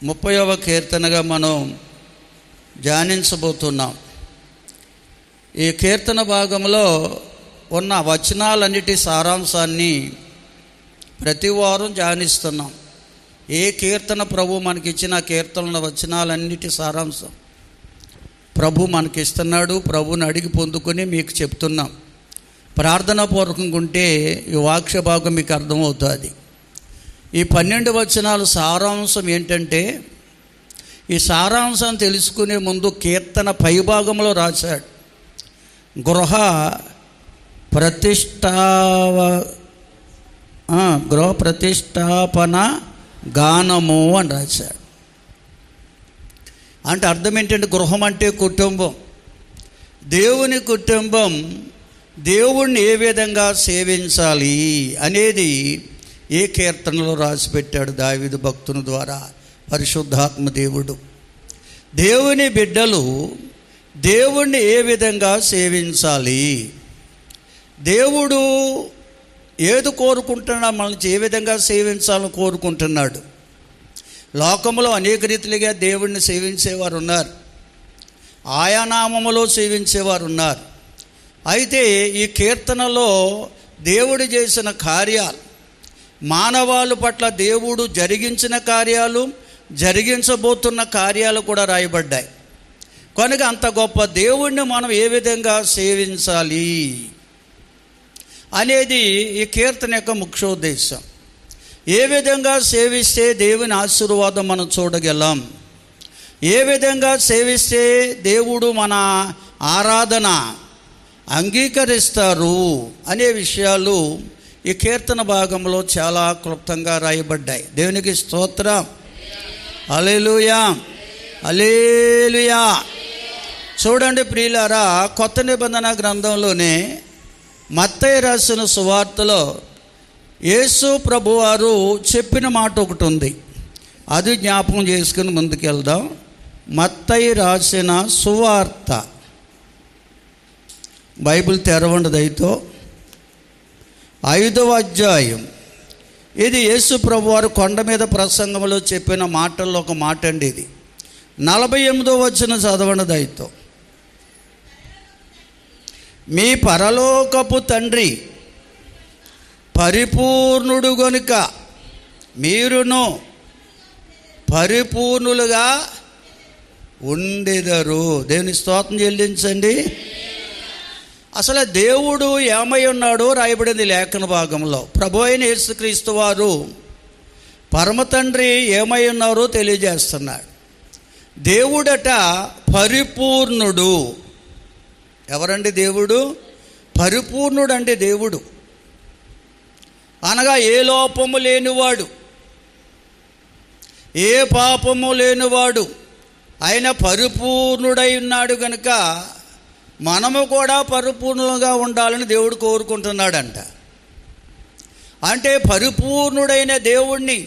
30వ కీర్తనగా మనం ధ్యానించబోతున్నాం. ఈ కీర్తన భాగంలో ఉన్న వచనాలన్నిటి సారాంశాన్ని ప్రతి వారం ధ్యానిస్తున్నాం. ఏ కీర్తన ప్రభు మనకిచ్చిన కీర్తనల వచనాలన్నిటి సారాంశం ప్రభు మనకిస్తున్నాడు. ప్రభుని అడిగి పొందుకొని మీకు చెప్తున్నాం. ప్రార్థనా పూర్వకంగా ఉంటే ఈ వాక్య భాగం మీకు అర్థమవుతుంది. ఈ 12 వచనాల సారాంశం ఏంటంటే, ఈ సారాంశం తెలుసుకునే ముందు కీర్తన పైభాగంలో రాశాడు, గృహ ప్రతిష్టాపన గానము అని రాశాడు. అంటే అర్థం ఏంటంటే, గృహం అంటే కుటుంబం. దేవుని కుటుంబం దేవుణ్ణి ఏ విధంగా సేవించాలి అనేది ఏ కీర్తనలో రాసిపెట్టాడు దావీదు భక్తుని ద్వారా. పరిశుద్ధాత్మ దేవుడు దేవుని బిడ్డలు దేవుణ్ణి ఏ విధంగా సేవించాలి, దేవుడు ఏది కోరుకుంటున్నా మనల్ని ఏ విధంగా సేవించాలని కోరుకుంటున్నాడు. లోకంలో అనేక రీతిలుగా దేవుణ్ణి సేవించేవారు ఉన్నారు, ఆయా నామములో సేవించేవారు ఉన్నారు. అయితే ఈ కీర్తనలో దేవుడు చేసిన కార్యాలు, మానవాళి పట్ల దేవుడు జరిగించిన కార్యాలు, జరిగించబోతున్న కార్యాలు కూడా రాయబడ్డాయి. కనుక అంత గొప్ప దేవుణ్ణి మనం ఏ విధంగా సేవించాలి అనేది ఈ కీర్తన యొక్క ముఖ్యోద్దేశం. ఏ విధంగా సేవిస్తే దేవుని ఆశీర్వాదం మనం చూడగలం, ఏ విధంగా సేవిస్తే దేవుడు మన ఆరాధన అంగీకరిస్తారు అనే విషయాలు ఈ కీర్తన భాగంలో చాలా క్లుప్తంగా రాయబడ్డాయి. దేవునికి స్తోత్రం. హల్లెలూయా, హల్లెలూయా. చూడండి ప్రియులారా, కొత్త నిబంధన గ్రంథంలోనే మత్తయి రాసిన సువార్తలో యేసు ప్రభువారు చెప్పిన మాట ఒకటి ఉంది. అది జ్ఞాపకం చేసుకుని ముందుకెళ్దాం. మత్తయి రాసిన సువార్త, బైబిల్ తెరవండి దయతో, 5వ అధ్యాయం. ఇది యేసు ప్రభువారు కొండ మీద ప్రసంగంలో చెప్పిన మాటల్లో ఒక మాట అండి. ఇది 48వ వచనం చదవండి దయతో. మీ పరలోకపు తండ్రి పరిపూర్ణుడు గనుక మీరును పరిపూర్ణులుగా ఉండెదరు. దేవుని స్తోత్రం చెల్లించండి. అసలు దేవుడు ఏమై ఉన్నాడో రాయబడింది లేఖన భాగంలో. ప్రభు అయిన యేసుక్రీస్తు వారు పరమ తండ్రి ఏమై ఉన్నారో తెలియజేస్తున్నాడు. దేవుడట పరిపూర్ణుడు. ఎవరండి దేవుడు? పరిపూర్ణుడు అంటే దేవుడు అనగా ఏ లోపము లేనివాడు, ఏ పాపము లేనివాడు, ఆయన పరిపూర్ణుడై ఉన్నాడు కనుక మనము కూడా పరిపూర్ణంగా ఉండాలని దేవుడు కోరుకుంటున్నాడంట. అంటే పరిపూర్ణుడైన దేవుణ్ణి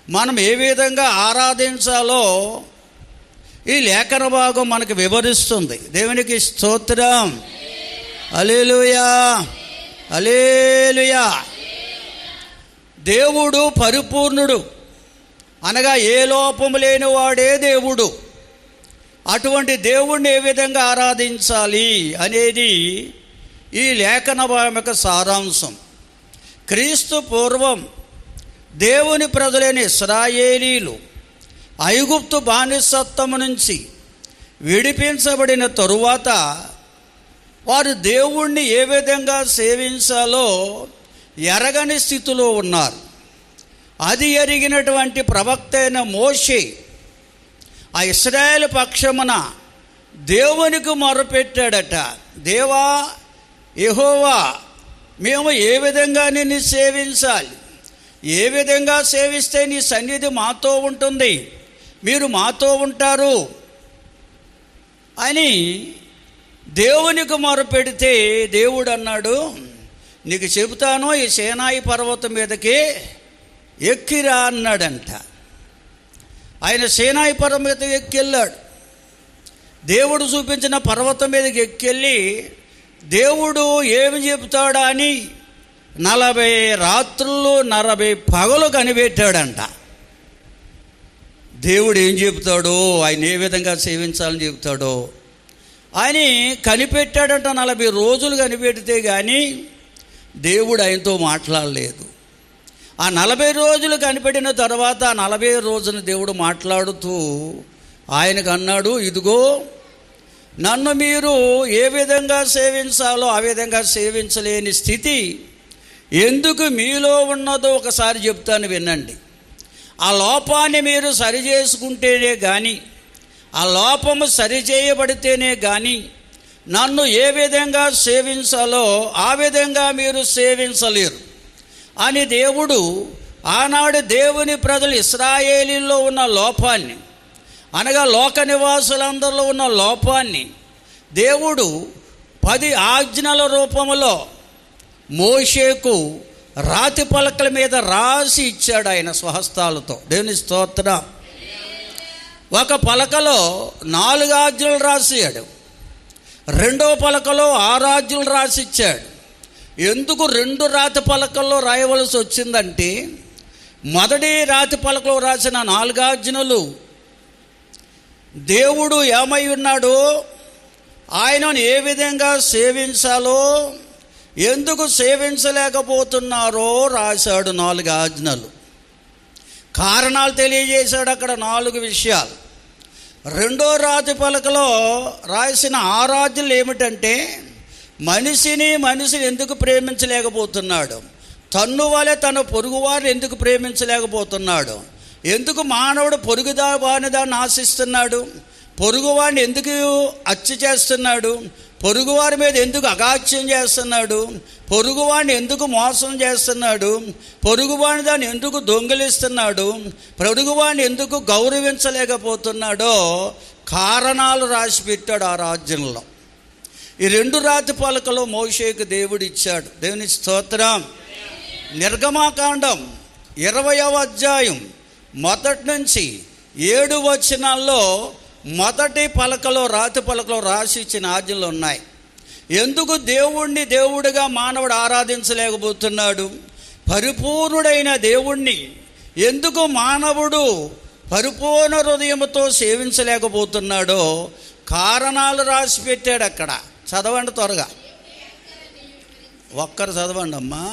మనం ఏ విధంగా ఆరాధించాలో ఈ లేఖన భాగం మనకు వివరిస్తుంది. దేవునికి స్తోత్రం. హల్లెలూయా, హల్లెలూయా. దేవుడు పరిపూర్ణుడు అనగా ఏ లోపము లేని వాడే దేవుడు. అటువంటి దేవుణ్ణి ఏ విధంగా ఆరాధించాలి అనేది ఈ లేఖన భాగం యొక్క సారాంశం. క్రీస్తు పూర్వం దేవుని ప్రజలైన ఇశ్రాయేలీలు ఐగుప్తు బానిసత్వము నుంచి విడిపించబడిన తరువాత వారు దేవుణ్ణి ఏ విధంగా సేవించాలో ఎరగని స్థితిలో ఉన్నారు. అది ఎరిగినటువంటి ప్రవక్త అయిన మోషే ఆ ఇశ్రాయేలు పక్షమున దేవునికి మొరపెట్టాడట. దేవా యెహోవా, మేము ఏ విధంగా నిన్ను సేవించాలి, ఏ విధంగా సేవిస్తే నీ సన్నిధి మాతో ఉంటుంది, మీరు మాతో ఉంటారు అని దేవునికి మొరపెడితే దేవుడు అన్నాడు, నీకు చెబుతాను, ఈ సీనాయి పర్వతం మీదకి ఎక్కిరా అన్నాడంట. ఆయన సీనాయి పర్వతం మీద ఎక్కెళ్ళాడు. దేవుడు చూపించిన పర్వతం మీదకి ఎక్కెళ్ళి దేవుడు ఏమి చెబుతాడా అని 40 రాత్రులు 40 పగలు కనిపెట్టాడంట. దేవుడు ఏం చెబుతాడో, ఆయన ఏ విధంగా సేవించాలని చెబుతాడో ఆయన కనిపెట్టాడంట. 40 రోజులు కనిపెడితే కానీ దేవుడు ఆయనతో మాట్లాడలేదు. ఆ 40 రోజులు కనిపెట్టిన తర్వాత ఆ 40 రోజున దేవుడు మాట్లాడుతూ ఆయనకు అన్నాడు, ఇదిగో నన్ను మీరు ఏ విధంగా సేవించాలో ఆ విధంగా సేవించలేని స్థితి ఎందుకు మీలో ఉన్నదో ఒకసారి చెప్తాను వినండి. ఆ లోపాన్ని మీరు సరిచేసుకుంటేనే కానీ, ఆ లోపము సరిచేయబడితేనే కానీ నన్ను ఏ విధంగా సేవించాలో ఆ విధంగా మీరు సేవించలేరు అని దేవుడు ఆనాడు దేవుని ప్రజలు ఇశ్రాయేలీల్లో ఉన్న లోపాన్ని, అనగా లోక నివాసులందరిలో ఉన్న లోపాన్ని దేవుడు 10 ఆజ్ఞల రూపంలో మోషేకు రాతి పలకల మీద రాసి ఇచ్చాడు ఆయన స్వహస్తాలతో. దేవుని స్తోత్రం. ఒక పలకలో 4 ఆజ్ఞలు రాసాడు, రెండో పలకలో 6 ఆజ్ఞలు రాసి ఇచ్చాడు. ఎందుకు 2 రాతి పలకల్లో రాయవలసి వచ్చిందంటే, మొదటి రాతి పలకలో రాసిన 4 ఆజ్ఞలు దేవుడు ఏమై ఉన్నాడో, ఆయనను ఏ విధంగా సేవించాలో, ఎందుకు సేవించలేకపోతున్నారో రాశాడు 4 ఆజ్ఞలు. కారణాలు తెలియజేశాడు అక్కడ 4 విషయాలు. రెండో రాతి పలకలో రాసిన 6 ఆజ్ఞలు ఏమిటంటే, మనిషిని ఎందుకు ప్రేమించలేకపోతున్నాడు, తన్ను వలె తన పొరుగువారిని ఎందుకు ప్రేమించలేకపోతున్నాడు, ఎందుకు మానవుడు పొరుగువాని దాన్ని ఆశిస్తున్నాడు, పొరుగువాడిని ఎందుకు హత్య చేస్తున్నాడు, పొరుగువారి మీద ఎందుకు అగాత్యం చేస్తున్నాడు, పొరుగువాడిని ఎందుకు మోసం చేస్తున్నాడు, పొరుగువాడిని దాన్ని ఎందుకు దొంగిలిస్తున్నాడు, పొరుగువాడిని ఎందుకు గౌరవించలేకపోతున్నాడో కారణాలు రాసి పెట్టాడు ఆ రాజ్యంలో. ఈ 2 రాతి పలకలో మోషేకు దేవుడు ఇచ్చాడు. దేవుని స్తోత్రం. నిర్గమాకాండం 20వ అధ్యాయం 1 నుంచి 7 వచనాల్లో మొదటి పలకలో రాతి పలకలో రాసి ఇచ్చిన ఆజ్ఞలు ఉన్నాయి. ఎందుకు దేవుణ్ణి దేవుడిగా మానవుడు ఆరాధించలేకపోతున్నాడు, పరిపూర్ణుడైన దేవుణ్ణి ఎందుకు మానవుడు పరిపూర్ణ హృదయంతో సేవించలేకపోతున్నాడో కారణాలు రాసి పెట్టాడు అక్కడ. చదవండి త్వరగా, ఒక్కరు చదవండి అమ్మా.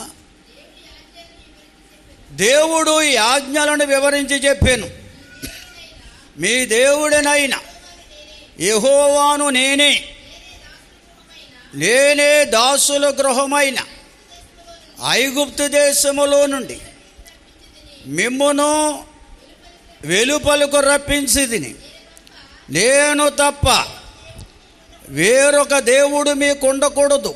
దేవుడు ఈ ఆజ్ఞలను వివరించి చెప్పాను, మీ దేవుడినైనా యెహోవాను నేనే దాసుల గృహమైన ఐగుప్తు దేశములో నుండి మిమ్మును వెలుపలకు రప్పించితిని. నేను తప్ప వేరొక దేవుడు మీకు ఉండకూడదు.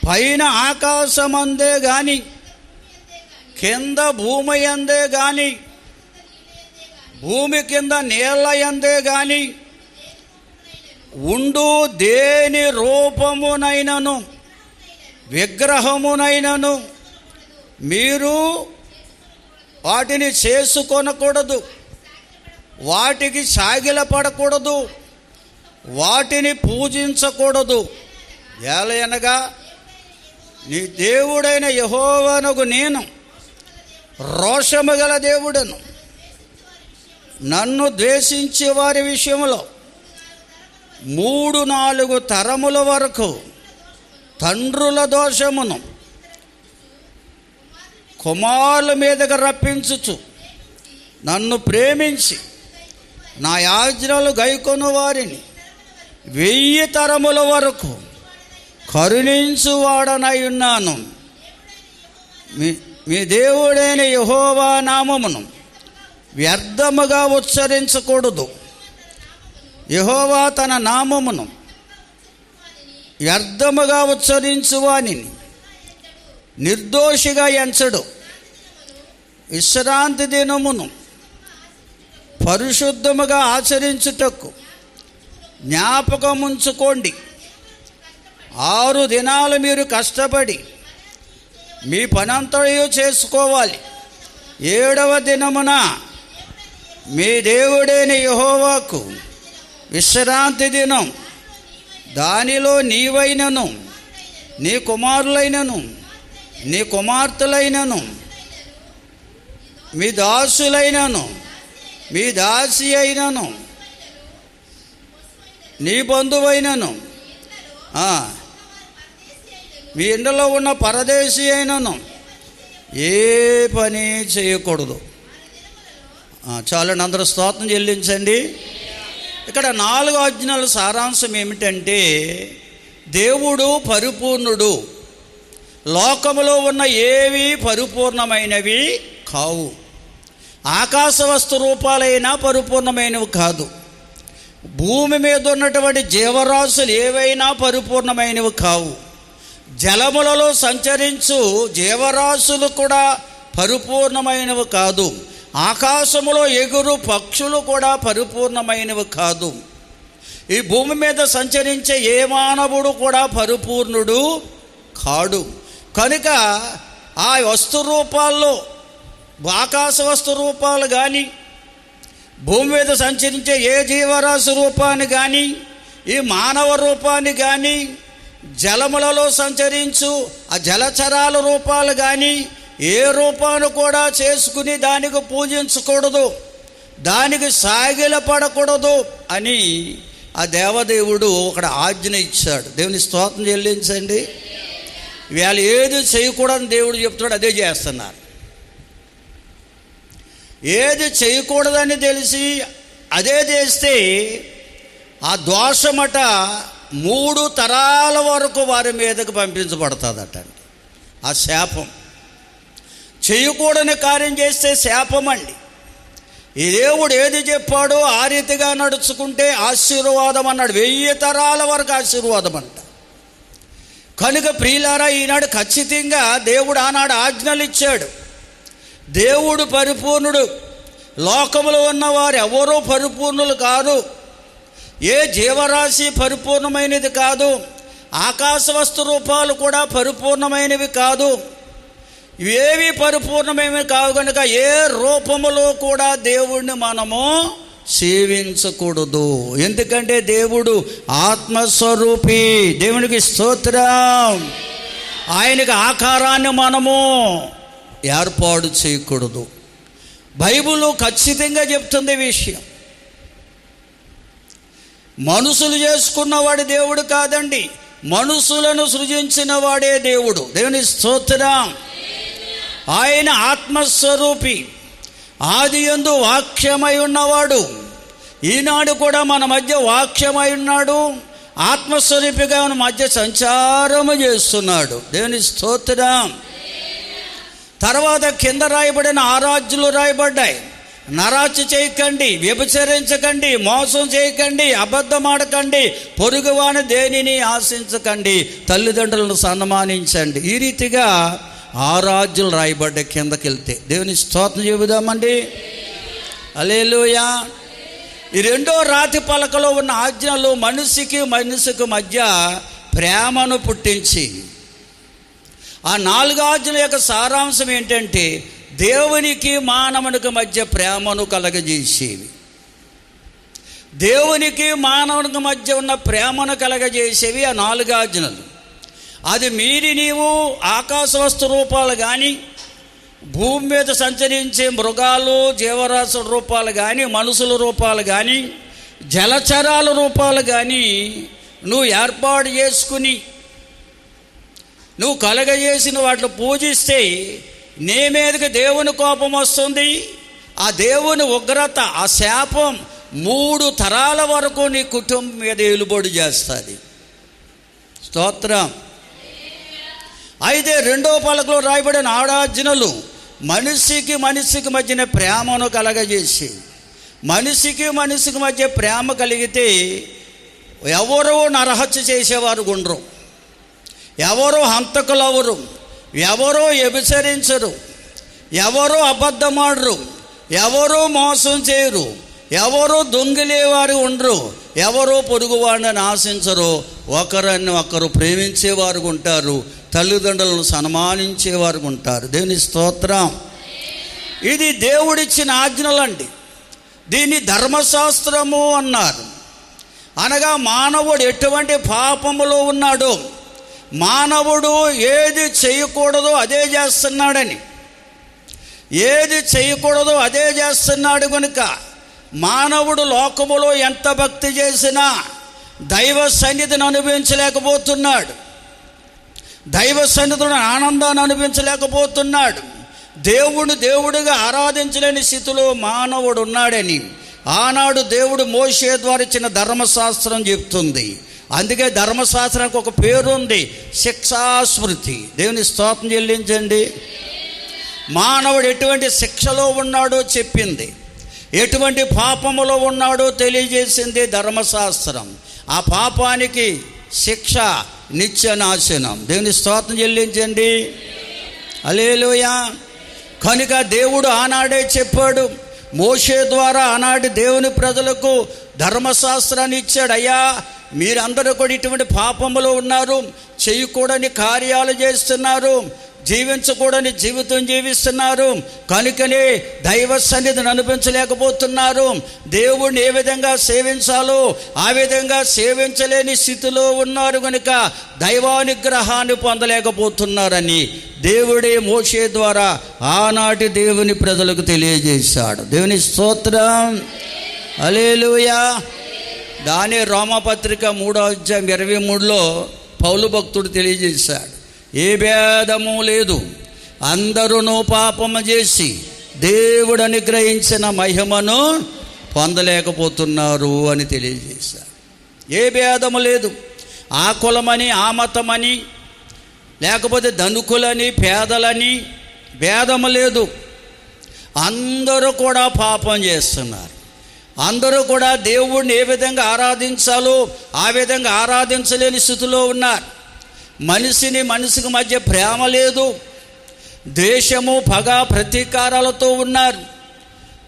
పైన ఆకాశమందే గాని కింద భూమి అందే గాని భూమి కింద నీళ్ళ యందే గాని ఉండు దేని రూపమునైనను విగ్రహమునైనను మీరు వాటిని చేసుకొనకూడదు, వాటికి సాగిలపడకూడదు, వాటిని పూజించకూడదు. ఏలయనగా నీ దేవుడైన యెహోవానగు నేను రోషము గల దేవుడను. నన్ను ద్వేషించే వారి విషయంలో 3-4 తరముల వరకు తండ్రుల దోషమును కుమారుల మీదగా రప్పించుచు నన్ను ప్రేమించి నా ఆజ్ఞలు గైకొను వారిని 1000 తరముల వరకు కరుణించువాడనై ఉన్నాను. మీ దేవుడైన యెహోవా నామమును వ్యర్థముగా ఉచ్చరించకూడదు. యెహోవా తన నామమును వ్యర్థముగా ఉచ్చరించువానిని నిర్దోషిగా ఎంచడు. విశ్రాంతి దినమును పరిశుద్ధముగా ఆచరించుటకు జ్ఞాపకముంచుకోండి. 6 దినాలు మీరు కష్టపడి మీ పనంతయు చేసుకోవాలి. 7వ దినమున మీ దేవుడైన యెహోవాకు విశ్రాంతి దినం. దానిలో నీవైనను నీ కుమారులైనను నీ కుమార్తెలైనను మీ దాసులైనను మీ దాసి అయినను, నీ బంధువైనను, మీ ఇంట్లో ఉన్న పరదేశీ అయినను ఏ పని చేయకూడదు. చాలండి, అందరూ స్తోత్రం చెల్లించండి. ఇక్కడ 4 ఆజ్ఞల సారాంశం ఏమిటంటే, దేవుడు పరిపూర్ణుడు. లోకములో ఉన్న ఏవి పరిపూర్ణమైనవి కావు. ఆకాశ వస్తు రూపాలైనా పరిపూర్ణమైనవి కాదు. భూమి మీద ఉన్నటువంటి జీవరాశులు ఏవైనా పరిపూర్ణమైనవి కావు. జలములలో సంచరించు జీవరాశులు కూడా పరిపూర్ణమైనవి కాదు. ఆకాశములో ఎగురు పక్షులు కూడా పరిపూర్ణమైనవి కాదు. ఈ భూమి మీద సంచరించే ఏ మానవుడు కూడా పరిపూర్ణుడు కాడు. కనుక ఆ వస్తు రూపాల్లో, ఆకాశ వస్తు రూపాలు కానీ, భూమి మీద సంచరించే ఏ జీవరాశి రూపాన్ని కానీ, ఈ మానవ రూపాన్ని కానీ, జలములలో సంచరించు ఆ జలచరాల రూపాలు కానీ, ఏ రూపాన్ని కూడా చేసుకుని దానికి పూజించకూడదు, దానికి సాగిలపడకూడదు అని ఆ దేవదేవుడు ఒక ఆజ్ఞ ఇచ్చాడు. దేవుని స్తోత్రం చెల్లించండి. వీళ్ళు ఏది చేయకూడదని దేవుడు చెప్తాడు, అదే చేస్తున్నారు. ఏది చేయకూడదని తెలిసి అదే చేస్తే ఆ దోషమట 3 తరాల వరకు వారి మీదకు పంపించబడుతుందట. ఆ శాపం, చేయకూడని కార్యం చేస్తే శాపం అండి. ఈ దేవుడు ఏది చెప్పాడో ఆ రీతిగా నడుచుకుంటే ఆశీర్వాదం అన్నాడు. 1000 తరాల వరకు ఆశీర్వాదం అంట. కనుక ప్రియులారా, ఈనాడు ఖచ్చితంగా దేవుడు ఆనాడు ఆజ్ఞలు ఇచ్చాడు. దేవుడు పరిపూర్ణుడు. లోకములో ఉన్నవారు ఎవరూ పరిపూర్ణులు కాదు. ఏ జీవరాశి పరిపూర్ణమైనది కాదు. ఆకాశ వస్తు రూపాలు కూడా పరిపూర్ణమైనవి కాదు. ఇవేవి పరిపూర్ణమైనవి కావు. కనుక ఏ రూపములో కూడా దేవుణ్ణి మనము సేవించకూడదు. ఎందుకంటే దేవుడు ఆత్మస్వరూపి. దేవునికి స్తోత్రం. ఆయనకి ఆకారాన్ని మనము ఏర్పాటు చేయకూడదు. బైబిల్ ఖచ్చితంగా చెప్తుంది విషయం. మనుషులు చేసుకున్నవాడి దేవుడు కాదండి, మనుషులను సృజించిన వాడే దేవుడు. దేవుని స్తోత్రం. ఆయన ఆత్మస్వరూపి, ఆదియందు వాక్యమై ఉన్నవాడు. ఈనాడు కూడా మన మధ్య వాక్యమై ఉన్నాడు. ఆత్మస్వరూపిగా మన మధ్య సంచారము చేస్తున్నాడు. దేవుని స్తోత్రం. తర్వాత కింద రాయబడిన 6 ఆజ్ఞలు రాయబడ్డాయి. నరాచి చేయకండి, వ్యభిచరించకండి, మోసం చేయకండి, అబద్ధం ఆడకండి, పొరుగువాని దేనిని ఆశించకండి, తల్లిదండ్రులను సన్మానించండి. ఈ రీతిగా 6 ఆజ్ఞలు రాయబడ్డాయి. కిందకి వెళ్తే దేవుని స్తోత్రం చెబుదామండి. హల్లెలూయా. ఈ 2వ రాతి పలకలో ఉన్న ఆజ్ఞలు మనిషికి మధ్య ప్రేమను పుట్టించి, ఆ 4 ఆజ్ఞల యొక్క సారాంశం ఏంటంటే దేవునికి మానవునికి మధ్య ప్రేమను కలగజేసేవి. దేవునికి మానవునికి మధ్య ఉన్న ప్రేమను కలగజేసేవి ఆ 4 ఆజ్ఞలు. అది మీరి నీవు ఆకాశ వస్తు రూపాలు కానీ, భూమి మీద సంచరించే మృగాలు జీవరాశుల రూపాలు కానీ, మనుషుల రూపాలు కానీ, జలచరాల రూపాలు కానీ నువ్వు ఏర్పాటు చేసుకుని నువ్వు కలగజేసిన వాటిని పూజిస్తే నీ మీదకి దేవుని కోపం వస్తుంది. ఆ దేవుని ఉగ్రత, ఆ శాపం 3 తరాల వరకు నీ కుటుంబం మీద ఏలుబడి చేస్తుంది. స్తోత్రం. అయితే 2వ పలకలో రాయబడిన 6 ఆజ్ఞలు మనిషికి మధ్యన ప్రేమను కలగజేసి, మనిషికి మధ్య ప్రేమ కలిగితే ఎవరో నరహత్య చేసేవారు ఉండరు, ఎవరో హంతకులు అవరు, ఎవరో వ్యభిచరించరు, ఎవరో అబద్ధమాడరు, ఎవరో మోసం చేయరు, ఎవరో దొంగిలేవారు ఉండరు, ఎవరో పొరుగువాడిని ఆశించరు, ఒకరిని ఒకరు ప్రేమించేవారు ఉంటారు, తల్లిదండ్రులను సన్మానించేవారు ఉంటారు. దేవుని స్తోత్రం. ఇది దేవుడిచ్చిన ఆజ్ఞలండి. దీన్ని ధర్మశాస్త్రము అన్నారు. అనగా మానవుడు ఎటువంటి పాపములో ఉన్నాడో, మానవుడు ఏది చేయకూడదో అదే చేస్తున్నాడని, ఏది చేయకూడదో అదే చేస్తున్నాడు. కనుక మానవుడు లోకములో ఎంత భక్తి చేసినా దైవ సన్నిధిని అనుభవించలేకపోతున్నాడు, దైవ సన్నిధిని ఆనందాన్ని అనుభవించలేకపోతున్నాడు, దేవుడిగా ఆరాధించలేని స్థితిలో మానవుడు ఉన్నాడని ఆనాడు దేవుడు మోషే ద్వారా ఇచ్చిన ధర్మశాస్త్రం చెప్తుంది. అందుకే ధర్మశాస్త్రానికి ఒక పేరు ఉంది, శిక్షాస్మృతి. దేవుని స్తోత్రం చెల్లించండి. మానవుడు ఎటువంటి శిక్షలో ఉన్నాడో చెప్పింది, ఎటువంటి పాపములో ఉన్నాడో తెలియజేసింది ధర్మశాస్త్రం. ఆ పాపానికి శిక్ష నిత్య నాశనం. దేవుని స్తోత్రం చెల్లించండి. హల్లెలూయా. కనుక దేవుడు ఆనాడే చెప్పాడు, మోషే ద్వారా ఆనాటి దేవుని ప్రజలకు ధర్మశాస్త్రాన్ని ఇచ్చాడు. అయ్యా, మీరందరూ కూడా ఇటువంటి పాపములో ఉన్నారు, చేయకూడని కార్యాలు చేస్తున్నారు, జీవించకూడని జీవితం జీవిస్తున్నారు, కనుకనే దైవ సన్నిధిని అనిపించలేకపోతున్నారు, దేవుణ్ణి ఏ విధంగా సేవించాలో ఆ విధంగా సేవించలేని స్థితిలో ఉన్నారు, కనుక దైవానుగ్రహాన్ని పొందలేకపోతున్నారని దేవుడే మోషే ద్వారా ఆనాటి దేవుని ప్రజలకు తెలియజేశాడు. దేవుని స్తోత్రం. హల్లెలూయా. దాని రోమపత్రిక 3:23 పౌలు భక్తుడు తెలియజేశాడు, ఏ భేదము లేదు, అందరూ పాపము చేసి దేవుడు అనుగ్రహించిన మహిమను పొందలేకపోతున్నారు అని తెలియజేశారు. ఏ భేదము లేదు, ఆ కులమని ఆ మతమని లేకపోతే ధనికులని పేదలని భేదము లేదు, అందరూ కూడా పాపం చేస్తున్నారు, అందరూ కూడా దేవుడిని ఏ విధంగా ఆరాధించాలో ఆ విధంగా ఆరాధించలేని స్థితిలో ఉన్నారు. మనిషికి మధ్య ప్రేమ లేదు, ద్వేషము పగ ప్రతీకారాలతో ఉన్నారు.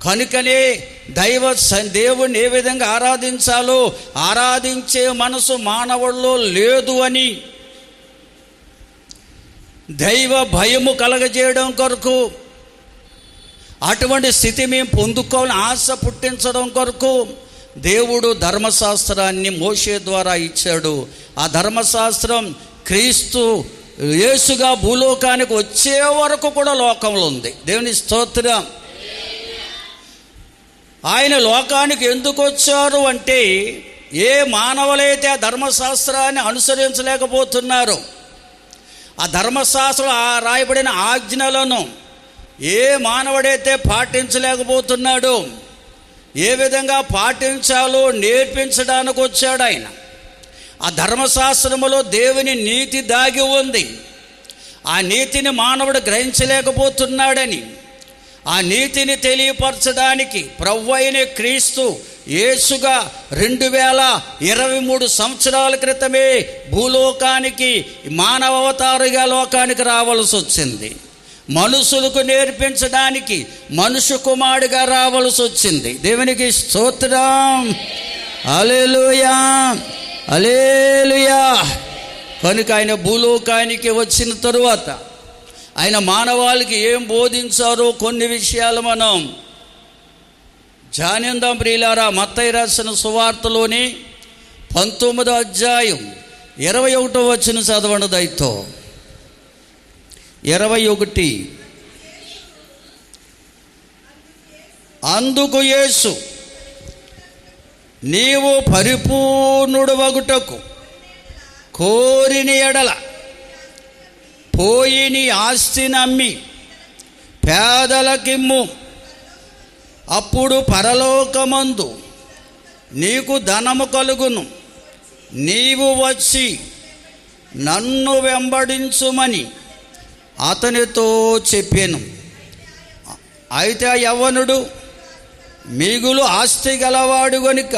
కనుకనే దేవుణ్ణి ఏ విధంగా ఆరాధించాలో ఆరాధించే మనసు మానవుల్లో లేదు అని దైవ భయము కలగజేయడం కొరకు, అటువంటి స్థితి మేము పొందుకోవాలని ఆశ పుట్టించడం కొరకు దేవుడు ధర్మశాస్త్రాన్ని మోషే ద్వారా ఇచ్చాడు. ఆ ధర్మశాస్త్రం క్రీస్తు యేసుగా భూలోకానికి వచ్చే వరకు కూడా లోకంలో ఉంది. దేవుని స్తోత్రం. ఆయన లోకానికి ఎందుకు వచ్చారు అంటే, ఏ మానవులైతే ఆ ధర్మశాస్త్రాన్ని అనుసరించలేకపోతున్నారు, ఆ ధర్మశాస్త్రం రాయబడిన ఆజ్ఞలను ఏ మానవుడైతే పాటించలేకపోతున్నాడో, ఏ విధంగా పాటించాలో నేర్పించడానికి వచ్చాడు ఆయన. ఆ ధర్మశాస్త్రములో దేవుని నీతి దాగి ఉంది. ఆ నీతిని మానవుడు గ్రహించలేకపోతున్నాడని, ఆ నీతిని తెలియపరచడానికి ప్రభువైన క్రీస్తు యేసుగా 2023 సంవత్సరాల క్రితమే భూలోకానికి మానవ అవతారిగా లోకానికి రావాల్సి వచ్చింది. మనుషులకు నేర్పించడానికి మనుష్య కుమారుడిగా రావాల్సి వచ్చింది. దేవునికి స్తోత్రం. హల్లెలూయా, హల్లెలూయా. కనుక ఆయన భూలోకానికి వచ్చిన తరువాత ఆయన మానవాళికి ఏం బోధించారో కొన్ని విషయాలు మనం ధ్యానిద్దాం ప్రియులారా. మత్తయి రాసిన సువార్తలోని 19వ అధ్యాయం 21వ వచనం చదవండి దయతో. 21. అందుకు యేసు, నీవు పరిపూర్ణుడు వగుటకు కోరిని ఎడల పోయి నీ ఆస్తిని అమ్మి పేదలకిమ్ము, అప్పుడు పరలోకమందు నీకు ధనము కలుగును, నీవు వచ్చి నన్ను వెంబడించుమని అతనితో చెప్పాను. అయితే ఆ యవ్వనుడు మిగులు ఆస్తి గలవాడు గనుక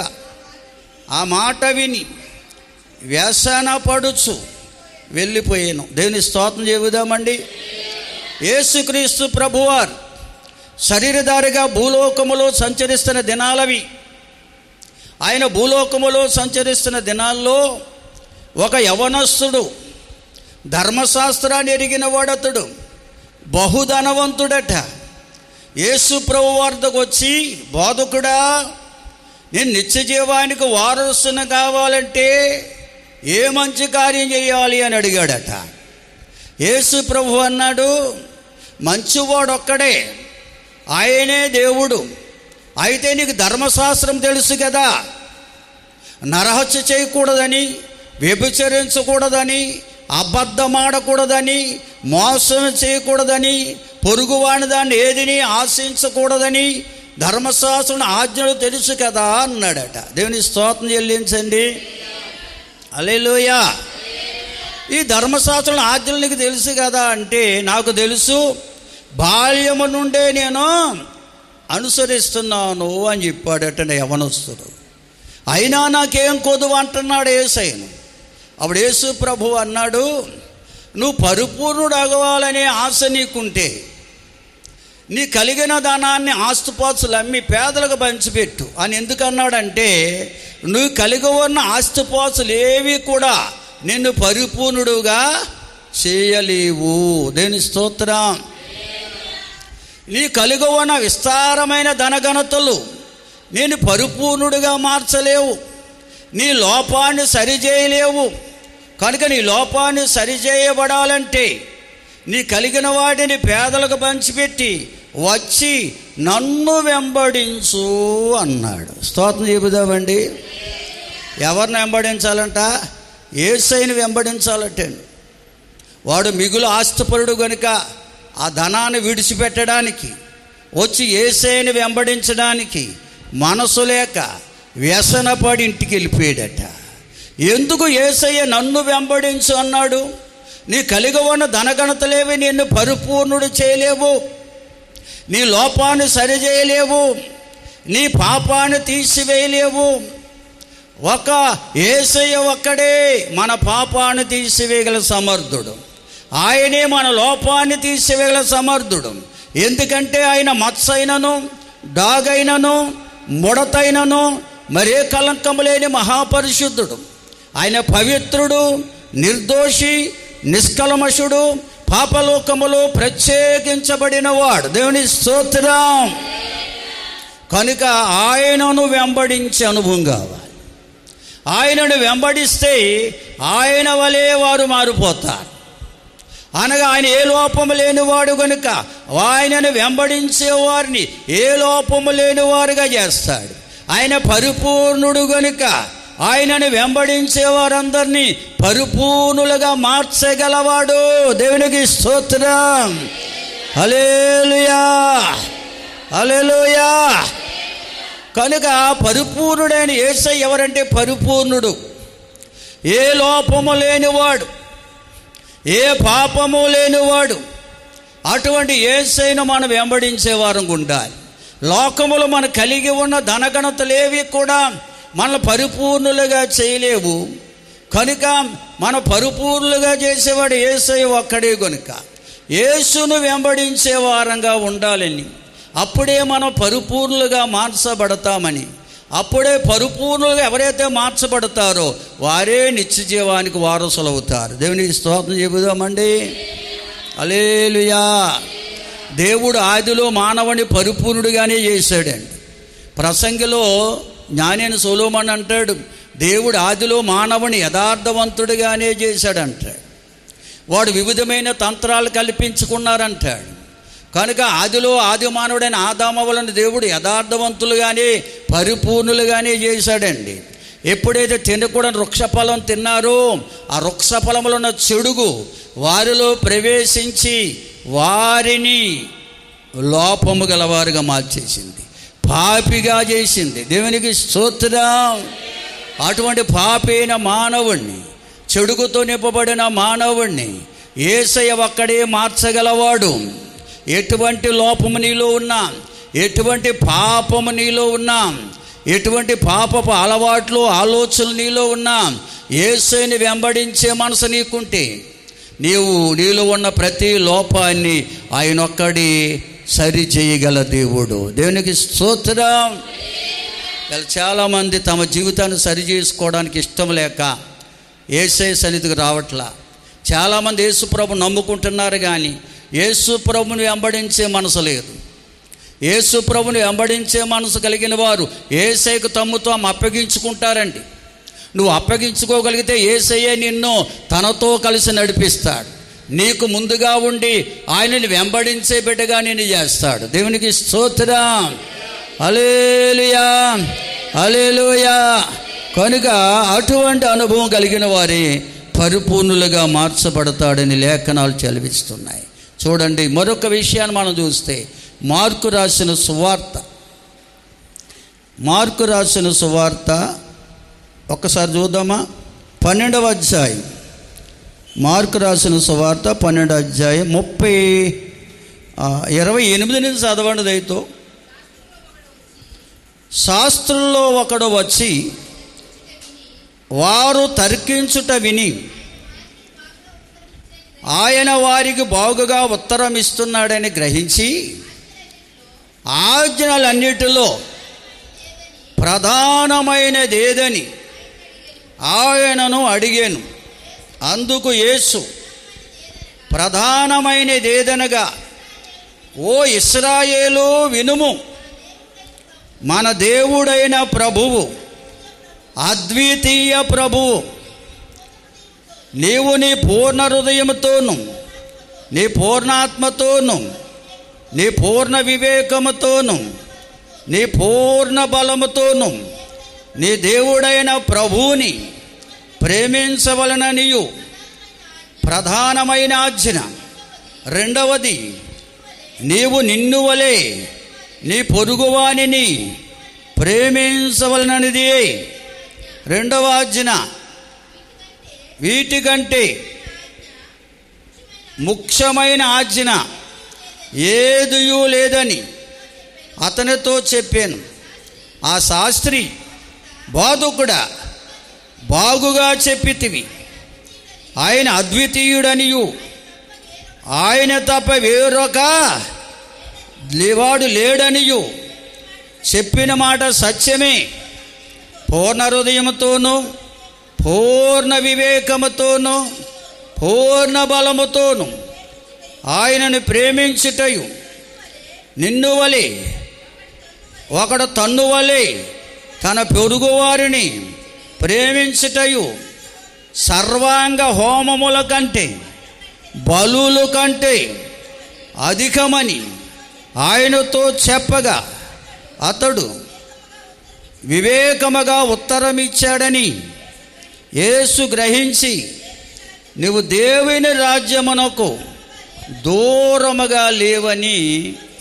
ఆ మాట విని వ్యసనపడుచు వెళ్ళిపోయాను. దేవుని స్తోత్రం చెబుదామండి. యేసుక్రీస్తు ప్రభువారు శరీరధారిగా భూలోకములో సంచరిస్తున్న దినాలవి. ఆయన భూలోకములో సంచరిస్తున్న దినాల్లో ఒక యవనస్తుడు, ధర్మశాస్త్రాన్ని ఎరిగిన వాడతడు, బహుధనవంతుడట. యేసు ప్రభు వద్దకు వచ్చి, బోధకుడా, నేను నిత్య జీవానికి వారసుని కావాలంటే ఏ మంచి కార్యం చేయాలి అని అడిగాడట. యేసు ప్రభు అన్నాడు, మంచివాడు ఒక్కడే, ఆయనే దేవుడు, అయితే నీకు ధర్మశాస్త్రం తెలుసు కదా, నరహత్య చేయకూడదని, వ్యభిచరించకూడదని, అబద్ధమాడకూడదని, మోసం చేయకూడదని, పొరుగువాని దాన్ని ఏదిని ఆశించకూడదని ధర్మశాస్త్రం ఆజ్ఞలు తెలుసు కదా అన్నాడట. దేవుని స్తోత్రం చెల్లించండి. హల్లెలూయా. ఈ ధర్మశాస్త్రం ఆజ్ఞలు నీకు తెలుసు కదా అంటే, నాకు తెలుసు, బాల్యము నుండే నేను అనుసరిస్తున్నాను అని చెప్పాడట యవనస్తుడు. అయినా నాకేం కొదువు అంటున్నాడు యేసయ్యను. అప్పుడు యేసు ప్రభువు అన్నాడు, నువ్వు పరిపూర్ణుడు అవ్వాలనే ఆశ నీకుంటే నీ కలిగిన ధనాన్ని ఆస్తిపాస్తులు అమ్మి పేదలకు పంచిపెట్టు అని. ఎందుకన్నాడంటే, నువ్వు కలిగి ఉన్న ఆస్తిపాస్తులు ఏవి కూడా నిన్ను పరిపూర్ణుడుగా చేయలేవు. దేని స్తోత్రం. నీ కలిగి ఉన్న విస్తారమైన ధనఘనతలు నేను పరిపూర్ణుడిగా మార్చలేవు, నీ లోపాన్ని సరిచేయలేవు. కనుక నీ లోపాన్ని సరిచేయబడాలంటే నీ కలిగిన వాటిని పేదలకు పంచిపెట్టి వచ్చి నన్ను వెంబడించు అన్నాడు. స్తోత్రం చెబుదామండి. ఎవరిని వెంబడించాలంట? యేసయ్యను వెంబడించాలంటండి. వాడు మిగులు ఆస్తిపరుడు కనుక ఆ ధనాన్ని విడిచిపెట్టడానికి వచ్చి యేసయ్యను వెంబడించడానికి మనసు లేక వ్యసనపడి ఇంటికి వెళ్ళిపోయాడట. ఎందుకు యేసయ్య నన్ను వెంబడించు అన్నాడు? నీ కలిగి ఉన్న ధనఘనతలేవి నిన్ను పరిపూర్ణుడు చేయలేవు, నీ లోపాన్ని సరిచేయలేవు, నీ పాపాన్ని తీసివేయలేవు. ఒక యేసయ్య ఒక్కడే మన పాపాన్ని తీసివేయగల సమర్థుడు. ఆయనే మన లోపాన్ని తీసివేయగల సమర్థుడు. ఎందుకంటే ఆయన మత్సైనను, డాగైనను, ముడతైనను మరే కలంకము లేని మహాపరిశుద్ధుడు. ఆయన పవిత్రుడు, నిర్దోషి, నిష్కల్మషుడు, పాపలోకములో ప్రత్యేకించబడిన వాడు. దేవుని స్తోత్రం. కనుక ఆయనను వెంబడించే అనుభవం కావాలి. ఆయనను వెంబడిస్తే ఆయన వలె వారు మారిపోతారు. అనగా ఆయన ఏ లోపము లేనివాడు కనుక ఆయనను వెంబడించే వారిని ఏ లోపము లేనివారుగా చేస్తాడు. ఆయన పరిపూర్ణుడు కనుక ఆయనను వెంబడించే వారందరినీ పరిపూర్ణులుగా మార్చగలవాడు. దేవునికి స్తోత్రం. హల్లెలూయా, హల్లెలూయా. కనుక పరిపూర్ణుడైన యేసయ్య ఎవరంటే పరిపూర్ణుడు, ఏ లోపము లేనివాడు, ఏ పాపము లేనివాడు. అటువంటి యేసయ్యను మనం వెంబడించే వారం ఉండాలి. లోకములు మనం కలిగి ఉన్న ధనఘనతలేవి కూడా మన పరిపూర్ణులుగా చేయలేవు. కనుక మన పరిపూర్ణులుగా చేసేవాడు యేసయ్య ఒక్కడే కనుక యేసును వెంబడించే వారంగా ఉండాలని, అప్పుడే మనం పరిపూర్ణులుగా మార్చబడతామని. అప్పుడే పరిపూర్ణులుగా ఎవరైతే మార్చబడతారో వారే నిత్య జీవానికి వారసులు అవుతారు. దేవునికి స్తోత్రం చెబుదామండి. హల్లెలూయా. దేవుడు ఆదిలో మానవుని పరిపూర్ణుడిగానే చేశాడండి. ప్రసంగిలో జ్ఞానైన సొలొమోను అంటాడు, దేవుడు ఆదిలో మానవుని యథార్థవంతుడిగానే చేశాడంటాడు. వాడు వివిధమైన తంత్రాలు కల్పించుకున్నారంటాడు. కనుక ఆదిలో ఆది మానవుడైన ఆదామవలను దేవుడు యథార్థవంతులుగానే పరిపూర్ణులుగానే చేశాడండి. ఎప్పుడైతే తినకూడని వృక్షఫలం తిన్నారో ఆ వృక్షఫలములో ఉన్న చెడుగు వారిలో ప్రవేశించి వారిని లోపము గలవారుగా మార్చేసింది, పాపిగా చేసింది. దేవునికి స్తోత్రం. అటువంటి పాపైన మానవుణ్ణి, చెడుగుతో నింపబడిన మానవుణ్ణి యేసయ్య ఒక్కడే మార్చగలవాడు. ఎటువంటి లోపము నీలో ఉన్నా, ఎటువంటి పాపము నీలో ఉన్నా, ఎటువంటి పాపపు అలవాట్లు ఆలోచనలు నీలో ఉన్నా, యేసయ్యని వెంబడించే మనసు నీకుంటే నీలో ఉన్న ప్రతి లోపాన్ని ఆయన ఒక్కడి సరి చేయగల దేవుడు. దేవునికి స్తోత్రం. చాలామంది తమ జీవితాన్ని సరి చేసుకోవడానికి ఇష్టం లేక యేసయ్య సన్నిధికి రావట్లా. చాలామంది యేసుప్రభు నమ్ముకుంటున్నారు కానీ యేసుప్రభుని వెంబడించే మనసు లేదు. యేసుప్రభుని వెంబడించే మనసు కలిగిన వారు యేసయ్యకు తమ్ము తాము అప్పగించుకుంటారండి. నువ్వు అప్పగించుకోగలిగితే యేసయ్య నిన్ను తనతో కలిసి నడిపిస్తాడు. నీకు ముందుగా ఉండి ఆయనని వెంబడించే బిడ్డగా నిన్ను చేస్తాడు. దేవునికి స్తోత్రం. హల్లెలూయా, హల్లెలూయా. కనుక అటువంటి అనుభవం కలిగిన వారి పరిపూర్ణులుగా మార్చబడతాడని లేఖనాలు చదివిస్తున్నాయి. చూడండి, మరొక విషయాన్ని మనం చూస్తే మార్కు రాసిన సువార్త ఒక్కసారి చూద్దామా. 12వ అధ్యాయం, మార్కు రాసిన సువార్త 12వ అధ్యాయం 28 నుంచి చదవండి దయతో. శాస్త్రుల్లో ఒకడు వచ్చి వారు తర్కించుట విని ఆయన వారికి బాగుగా ఉత్తరం ఇస్తున్నాడని గ్రహించి ఆజ్ఞలన్నిటిలో ప్రధానమైనదేదని ఆయనను అడిగాను. అందుకు యేసు, ప్రధానమైనదేదనగా, ఓ ఇశ్రాయేలు వినుము, మన దేవుడైన ప్రభువు అద్వితీయ ప్రభువు. నీవు నీ పూర్ణ హృదయముతోను, నీ పూర్ణాత్మతోను, నీ పూర్ణ వివేకముతోను, నీ పూర్ణ బలముతోను నీ దేవుడైన ప్రభువుని ప్రేమించవలననియు ప్రధానమైన ఆజ్ఞ. రెండవది, నీవు నిన్ను వలె నీ పొరుగువానిని ప్రేమించవలననిది రెండవ ఆజ్ఞ. వీటికంటే ముఖ్యమైన ఆజ్ఞ ఏదియూ లేదని అతనితో చెప్పాను. ఆ శాస్త్రి, బోధకుడా, బాగుగా చెప్పితివి. ఆయన అద్వితీయుడనియు ఆయన తప్ప వేరొక వాడు లేడనియు చెప్పిన మాట సత్యమే. పూర్ణ హృదయముతోనూ, పూర్ణ వివేకముతోనూ, పూర్ణ బలముతోనూ ఆయనను ప్రేమించుటయు, నిన్ను వలె ఒకడు తన్ను వలె తన పొరుగువారిని ప్రేమించుటయు సర్వాంగ హోమముల కంటే, బలుల కంటే అధికమని ఆయనతో చెప్పగా అతడు వివేకముగా ఉత్తరమిచ్చాడని యేసు గ్రహించి, నువ్వు దేవుని రాజ్యమునకు దూరముగా లేవని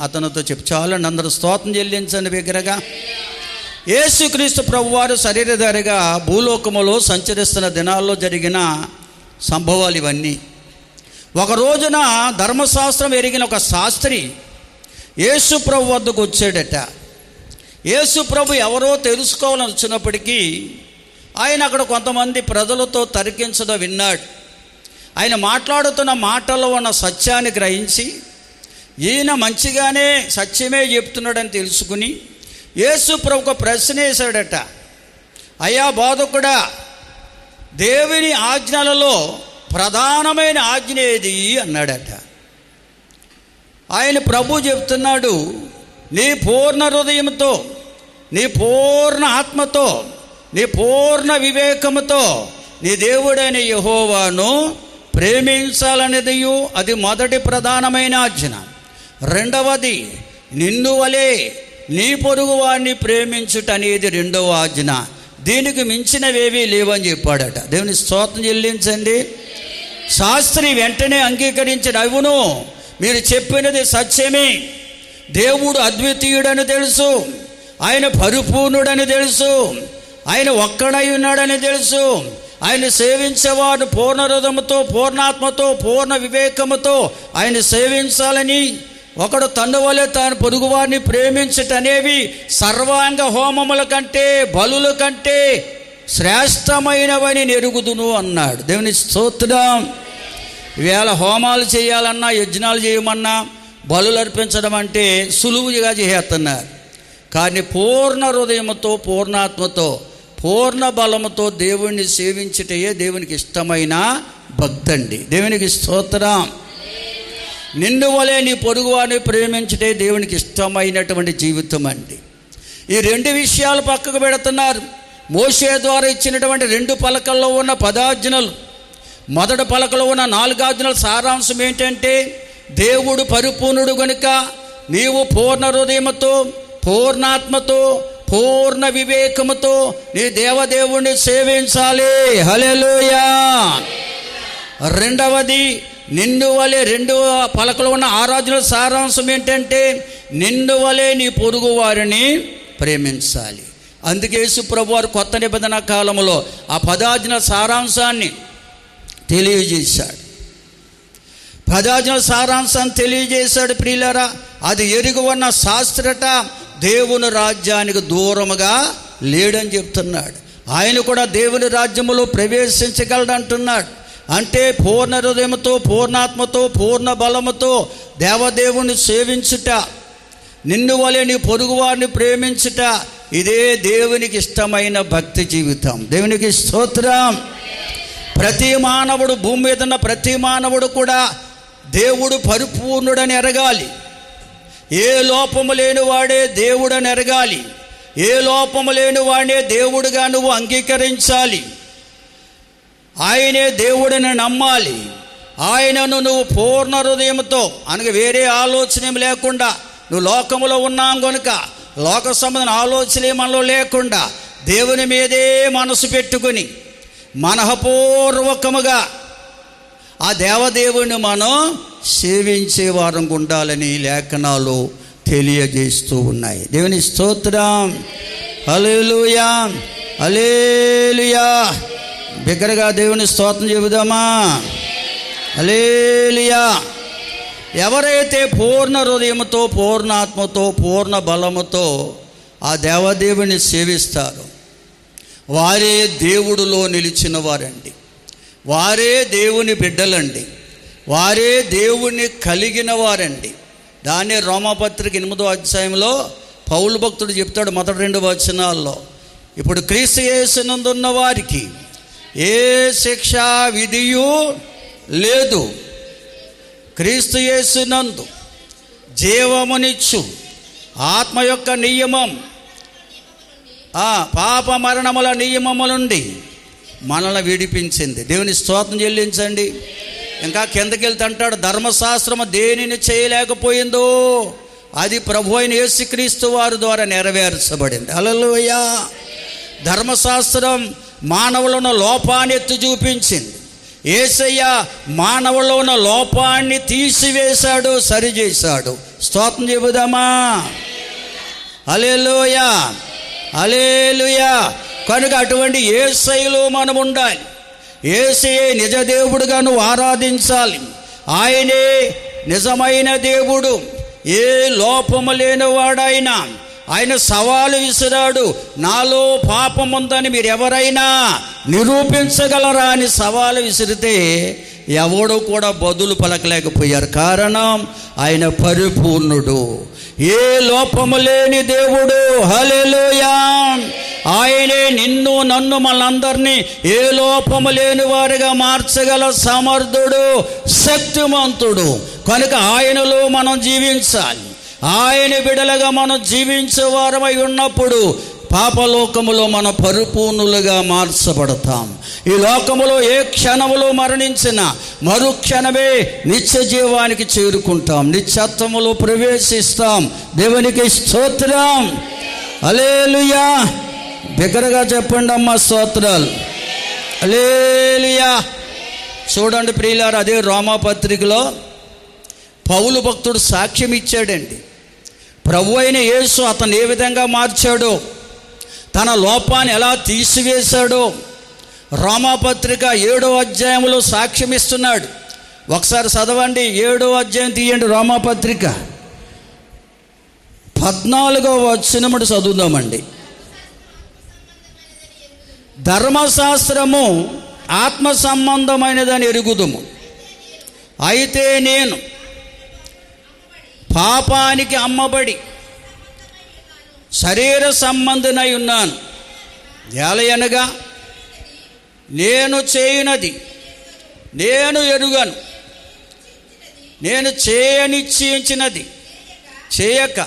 అతనితో చెప్పు. చాలండి, అందరూ స్తోత్రం చెల్లించండి బిగ్గరగా. యేసుక్రీస్తు ప్రభువారు శరీరధారిగా భూలోకములో సంచరిస్తున్న దినాల్లో జరిగిన సంభవాలు ఇవన్నీ. ఒక రోజున ధర్మశాస్త్రం ఎరిగిన ఒక శాస్త్రి యేసు ప్రభు వద్దకు వచ్చాడట. యేసు ప్రభు ఎవరో తెలుసుకోవాలని వచ్చినప్పటికీ ఆయన అక్కడ కొంతమంది ప్రజలతో తర్కించడం విన్నాడు. ఆయన మాట్లాడుతున్న మాటల్లో ఉన్న సత్యాన్ని గ్రహించి, ఈయన మంచిగానే సత్యమే చెప్తున్నాడని తెలుసుకుని యేసు ప్రభుకు ప్రశ్న వేశాడట. అయ్యా బోధకుడా, దేవుని ఆజ్ఞలలో ప్రధానమైన ఆజ్ఞ ఏది అన్నాడట. ఆయన ప్రభు చెప్తున్నాడు, నీ పూర్ణ హృదయంతో, నీ పూర్ణ ఆత్మతో, నీ పూర్ణ వివేకముతో నీ దేవుడైన యెహోవాను ప్రేమించాలనేదియు అది మొదటి ప్రధానమైన ఆజ్ఞ. రెండవది, నిన్ను వలె నీ పొరుగు వారిని ప్రేమించుట అనేది రెండవ ఆజ్ఞ. దీనికి మించినవేవీ లేవని చెప్పాడట. దేవుని స్తోత్రం చెల్లించండి. శాస్త్రి వెంటనే అంగీకరించాడు. అవును, మీరు చెప్పినది సత్యమే. దేవుడు అద్వితీయుడని తెలుసు, ఆయన పరిపూర్ణుడని తెలుసు, ఆయన ఒక్కడై ఉన్నాడని తెలుసు. ఆయన సేవించేవాడు పూర్ణ హృదయముతో, పూర్ణాత్మతో, పూర్ణ వివేకముతో ఆయన సేవించాలని, ఒకడు తన్ను వలె తాను పొరుగువారిని ప్రేమించటనేవి సర్వాంగ హోమముల కంటే, బలుల కంటే శ్రేష్టమైనవని నెరుగుదును అన్నాడు. దేవుని స్తోత్రం. ఈవేళ హోమాలు చేయాలన్నా, యజ్ఞాలు చేయమన్నా, బలులు అర్పించడం అంటే సులువుగా చేస్తున్నారు. కానీ పూర్ణ హృదయముతో, పూర్ణాత్మతో, పూర్ణ బలముతో దేవుణ్ణి సేవించుటయే దేవునికి ఇష్టమైన భక్తండి. దేవునికి స్తోత్రం. నిన్ను వలె నీ పొరుగువారిని ప్రేమించుటే దేవునికి ఇష్టమైనటువంటి జీవితం అండి. ఈ రెండు విషయాలు పక్కకు పెడుతున్నారు. మోషే ద్వారా ఇచ్చినటువంటి 2 పలకల్లో ఉన్న 10 ఆజ్ఞలు, మొదటి పలకలో ఉన్న 4 ఆజ్ఞల సారాంశం ఏంటంటే, దేవుడు పరిపూర్ణుడు గనుక నీవు పూర్ణ హృదయముతో, పూర్ణాత్మతో పూర్ణ వివేకముతో నీ దేవదేవుణ్ణి సేవించాలి. హల్లెలూయా. రెండవది, నిన్ను వలె, రెండవ పలకలో ఉన్న ఆరాధన సారాంశం ఏంటంటే నిన్ను వలె నీ పొరుగు వారిని ప్రేమించాలి. అందుకే యేసు ప్రభువారు కొత్త నిబంధన కాలంలో ఆ పదాజ్ఞ సారాంశాన్ని తెలియజేశాడు. ప్రియులారా, అది ఎరుగువన్న శాస్త్రట దేవుని రాజ్యానికి దూరముగా లేడని చెప్తున్నాడు. ఆయన కూడా దేవుని రాజ్యములో ప్రవేశించగలడంటున్నాడు. అంటే పూర్ణ హృదయముతో, పూర్ణాత్మతో, పూర్ణ బలముతో దేవదేవుని సేవించుట, నిన్ను వలె నీ పొరుగువారిని ప్రేమించుట, ఇదే దేవునికి ఇష్టమైన భక్తి జీవితం. దేవునికి స్తోత్రం. ప్రతి మానవుడు, భూమి మీద ఉన్న ప్రతి మానవుడు కూడా దేవుడు పరిపూర్ణుడని ఎరగాలి. ఏ లోపము లేనివాడే దేవుడని ఎరగాలి. ఏ లోపము లేనివాడే దేవుడుగా నువ్వు అంగీకరించాలి. ఆయనే దేవుడిని నమ్మాలి. ఆయనను నువ్వు పూర్ణ హృదయంతో, అనగా వేరే ఆలోచన లేకుండా, నువ్వు లోకములో ఉన్నాం కనుక లోక సంబంధం ఆలోచన మనలో లేకుండా దేవుని మీదే మనసు పెట్టుకుని మనఃపూర్వకముగా ఆ దేవదేవుని మనం సేవించే వారం ఉండాలని లేఖనాలు తెలియజేస్తూ ఉన్నాయి. దేవుని స్తోత్రం. హల్లెలూయా, హల్లెలూయా. బిగ్గరగా దేవుని స్తోత్రం చెబుదామా? హల్లెలూయా. ఎవరైతే పూర్ణ హృదయముతో, పూర్ణాత్మతో, పూర్ణ బలముతో ఆ దేవదేవుని సేవిస్తారో వారే దేవుడిలో నిలిచిన వారండి. వారే దేవుని బిడ్డలండి. వారే దేవుని కలిగిన వారండి. దాన్నే రోమాపత్రిక 8వ అధ్యాయంలో పౌలు భక్తుడు చెప్తాడు మొదటి 2 వచనాల్లో, ఇప్పుడు క్రీస్తు యేసునందున్న వారికి ఏ శిక్షా విధియు లేదు, క్రీస్తు యేసునందు జీవమునిచ్చు ఆత్మ యొక్క నియమం, పాప మరణముల నియమముల నుండి మనల్ని విడిపించింది. దేవుని స్తోత్రం చెల్లించండి. ఇంకా కిందకి వెళ్తే అంటాడు, ధర్మశాస్త్రము దేనిని చేయలేకపోయిందో అది ప్రభు అయిన యేసుక్రీస్తు వారి ద్వారా నెరవేర్చబడింది. హల్లెలూయా. ధర్మశాస్త్రం మానవులో ఉన్న లోపాన్ని ఎత్తి చూపించింది. యేసయ్య మానవులో ఉన్న లోపాన్ని తీసివేశాడు, సరిచేశాడు. స్తోత్రం చెబుదామా? హల్లెలూయా, హల్లెలూయా. కనుక అటువంటి యేసయ్యలో మనం ఉండాలి. యేసయ్యే నిజ దేవుడుగా నువ్వు ఆరాధించాలి. ఆయనే నిజమైన దేవుడు, ఏ లోపము లేనివాడైనా. ఆయన సవాలు విసిరాడు, నాలో పాపం ఉందని మీరు ఎవరైనా నిరూపించగలరా అని సవాలు విసిరితే ఎవడు కూడా బదులు పలకలేకపోయారు. కారణం ఆయన పరిపూర్ణుడు, ఏ లోపము లేని దేవుడు. హల్లెలూయా. ఆయనే నిన్ను నన్ను మనందరినీ ఏ లోపము లేని వారిగా మార్చగల సమర్థుడు, శక్తిమంతుడు. కనుక ఆయనలో మనం జీవించాలి. ఆయన బిడలుగా మనం జీవించేవారమై ఉన్నప్పుడు పాపలోకములో మన పరిపూర్ణులుగా మార్చబడతాం. ఈ లోకములో ఏ క్షణములో మరణించిన మరుక్షణమే నిత్య జీవానికి చేరుకుంటాం, నిత్యత్వములో ప్రవేశిస్తాం. దేవునికి స్తోత్రం. హల్లెలూయా. బిగ్గరగా చెప్పండి అమ్మా, స్తోత్రాలు. హల్లెలూయా. చూడండి ప్రియులారా, అదే రోమాపత్రికలో పౌలు భక్తుడు సాక్ష్యం ఇచ్చాడండి. ప్రభు అయిన యేసు అతను ఏ విధంగా మార్చాడో, తన లోపాన్ని ఎలా తీసివేశాడో రోమాపత్రిక 7వ అధ్యాయంలో సాక్ష్యం ఇస్తున్నాడు. ఒకసారి చదవండి, 7వ అధ్యాయం తీయండి. రోమాపత్రిక 14వ వచనముడు చదువుదామండి. ధర్మశాస్త్రము ఆత్మ సంబంధమైనదని ఎరుగుదుము, అయితే నేను పాపానికి అమ్మబడి శరీర సంబంధనై ఉన్నాను. ఏలయనగా నేను చేయునది నేను ఎరుగను, నేను చేయనిశ్చయించినది చేయక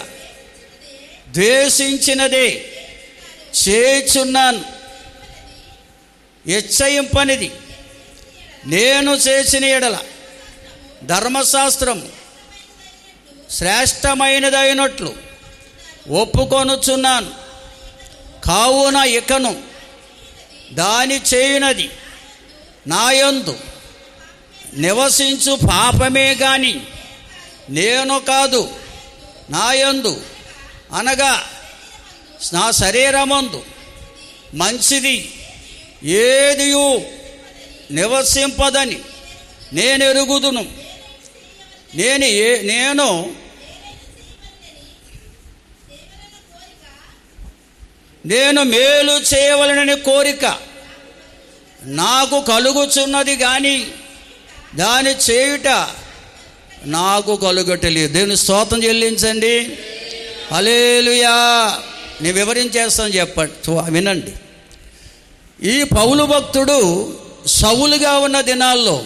ద్వేషించినదే చేయుచున్నాను. హెచ్చయింపనిది నేను చేసిన ఎడల ధర్మశాస్త్రం శ్రేష్టమైనదైనట్లు ఒప్పుకొనుచున్నాను. కావున ఇకను దాని చేయునది నాయందు నివసించు పాపమే గాని నేను కాదు. నాయందు అనగా నా శరీరమందు మంచిది ఏదియు నివసింపదని నేను ఎరుగుదును. నేను మేలు చేయవలనని కోరిక నాకు కలుగుచున్నది కానీ దాని చేయుట నాకు కలుగటలేదు. దేవుని స్తోత్రం చెల్లించండి. హల్లెలూయా. నేను వివరించేస్తాను, చెప్పండి, వినండి. ఈ పౌలు భక్తుడు సౌలుగా ఉన్న దినాల్లో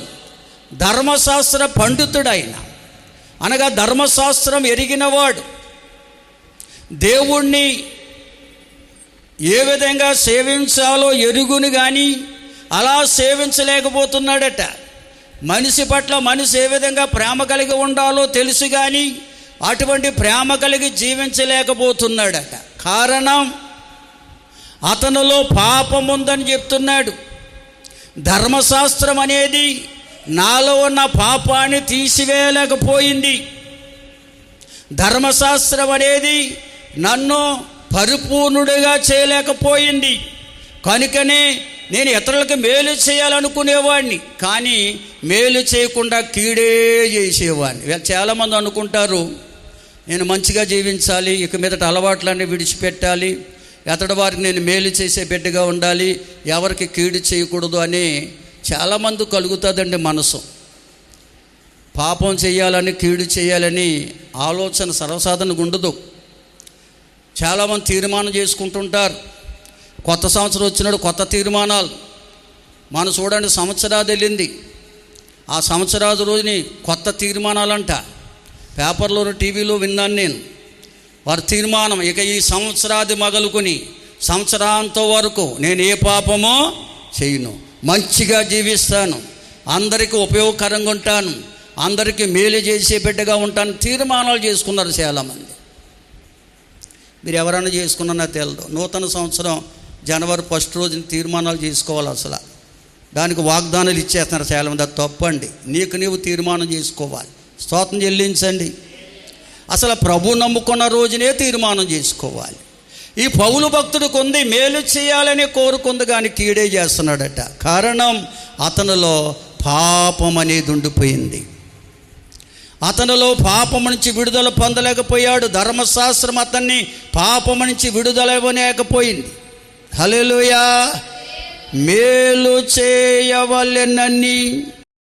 ధర్మశాస్త్ర పండితుడైన, అనగా ధర్మశాస్త్రం ఎరిగినవాడు, దేవుణ్ణి ఏ విధంగా సేవించాలో ఎరుగుని కానీ అలా సేవించలేకపోతున్నాడట. మనిషి పట్ల మనిషి ఏ విధంగా ప్రేమ కలిగి ఉండాలో తెలుసు కానీ అటువంటి ప్రేమ కలిగి జీవించలేకపోతున్నాడట. కారణం, అతనిలో పాపం ఉందని చెప్తున్నాడు. ధర్మశాస్త్రం అనేది నాలో ఉన్న పాపాన్ని తీసివేయలేకపోయింది. ధర్మశాస్త్రం అనేది నన్ను పరిపూర్ణుడిగా చేయలేకపోయింది. కనుకనే నేను ఇతరులకు మేలు చేయాలనుకునేవాడిని, కానీ మేలు చేయకుండా కీడే చేసేవాడిని. చాలామంది అనుకుంటారు, నేను మంచిగా జీవించాలి, ఇక మీదట అలవాట్లన్నీ విడిచిపెట్టాలి, ఎతడి వారికి నేను మేలు చేసే బిడ్డగా ఉండాలి, ఎవరికి కీడు చేయకూడదు అని చాలామంది కలుగుతుందండి మనసు. పాపం చేయాలని, కీడు చేయాలని ఆలోచన సర్వసాధారణంగా ఉండదు. చాలామంది తీర్మానం చేసుకుంటుంటారు. కొత్త సంవత్సరం వచ్చినాడు కొత్త తీర్మానాలు. మనం చూడండి, సంవత్సరాది వెళ్ళింది, ఆ సంవత్సరాది రోజుని కొత్త తీర్మానాలంట. పేపర్లో టీవీలో విన్నాను నేను. వారి తీర్మానం, ఇక ఈ సంవత్సరాది మొదలుకొని సంవత్సరాంతం వరకు నేను ఏ పాపమో చేయను, మంచిగా జీవిస్తాను, అందరికీ ఉపయోగకరంగా ఉంటాను, అందరికీ మేలు చేసే బిడ్డగా ఉంటాను, తీర్మానాలు చేసుకున్నారు చాలామంది. మీరు ఎవరైనా చేసుకున్నా తెలియదు. నూతన సంవత్సరం జనవరి 1 రోజున తీర్మానాలు చేసుకోవాలి. అసలు దానికి వాగ్దానాలు ఇచ్చేస్తున్నారు చాలామంది. అది తప్పండి. నీకు నీవు తీర్మానం చేసుకోవాలి. స్తోత్రం చెల్లించండి. అసలు ప్రభు నమ్ముకున్న రోజునే తీర్మానం చేసుకోవాలి. ఈ పౌలు భక్తుడికి ఉంది, మేలు చేయాలని కోరుకుంది కానీ కీడే చేస్తున్నాడట. కారణం, అతనిలో పాపం అనేది ఉండిపోయింది. అతనిలో పాపం నుంచి విడుదల పొందలేకపోయాడు. ధర్మశాస్త్రం అతన్ని పాపం నుంచి విడుదల ఇవ్వలేకపోయింది. హల్లెలూయా. మేలు చేయవలెనని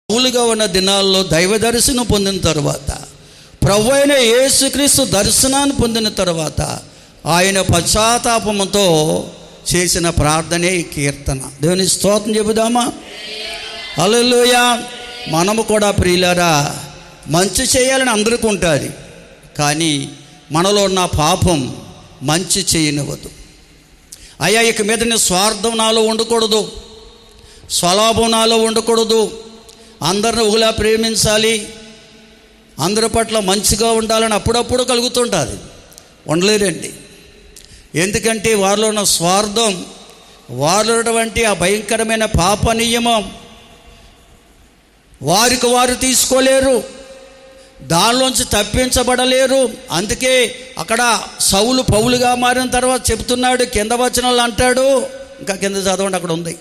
పౌలుగా ఉన్న దినాల్లో దైవ దర్శనం పొందిన తర్వాత, ప్రభు అయిన యేసుక్రీస్తు దర్శనాన్ని పొందిన తర్వాత ఆయన పశ్చాత్తాపంతో చేసిన ప్రార్థనే ఈ కీర్తన. దేవుని స్తోత్రం చెబుదామా? హల్లెలూయా. మనము కూడా ప్రియులారా, మంచి చేయాలని అందరికీ ఉంటుంది, కానీ మనలో ఉన్న పాపం మంచి చేయనివ్వదు. అయ్యా, ఇక మీద నీ స్వార్థం నాలో ఉండకూడదు, స్వలాభం నాలో ఉండకూడదు, అందరిని ఒకలా ప్రేమించాలి, అందరి పట్ల మంచిగా ఉండాలని అప్పుడప్పుడు కలుగుతుంటుంది. ఉండలేరండి. ఎందుకంటే వారిలో ఉన్న స్వార్థం, వారిలో ఉన్నటువంటి ఆ భయంకరమైన పాప నియమం వారికి వారు తీసుకోలేరు, దానిలోంచి తప్పించబడలేరు. అందుకే అక్కడ సౌలు పౌలుగా మారిన తర్వాత చెబుతున్నాడు, కింద వచనాలు అంటాడు, ఇంకా కింద చదవండి, అక్కడ ఉంది.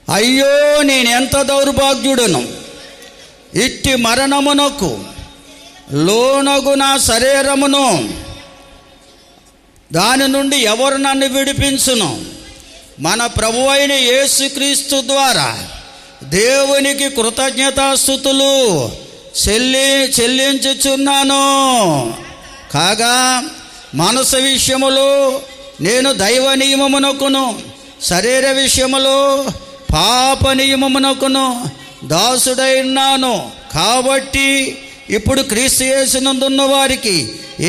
అయ్యో, నేనెంత దౌర్భాగ్యుడను, ఇట్టి మరణమునకు లోనగు నా శరీరమును దాని నుండి ఎవరు నన్ను విడిపించును? మన ప్రభు అయిన యేసుక్రీస్తు ద్వారా దేవునికి కృతజ్ఞతాస్తుతులు చెల్లించుచున్నాను. కాగా మనసు విషయములో నేను దైవ నియమమునకును, శరీర విషయములో పాప నియమమునకును దాసుడై ఉన్నాను. కాబట్టి ఇప్పుడు క్రీస్తు యేసునందున్న వారికి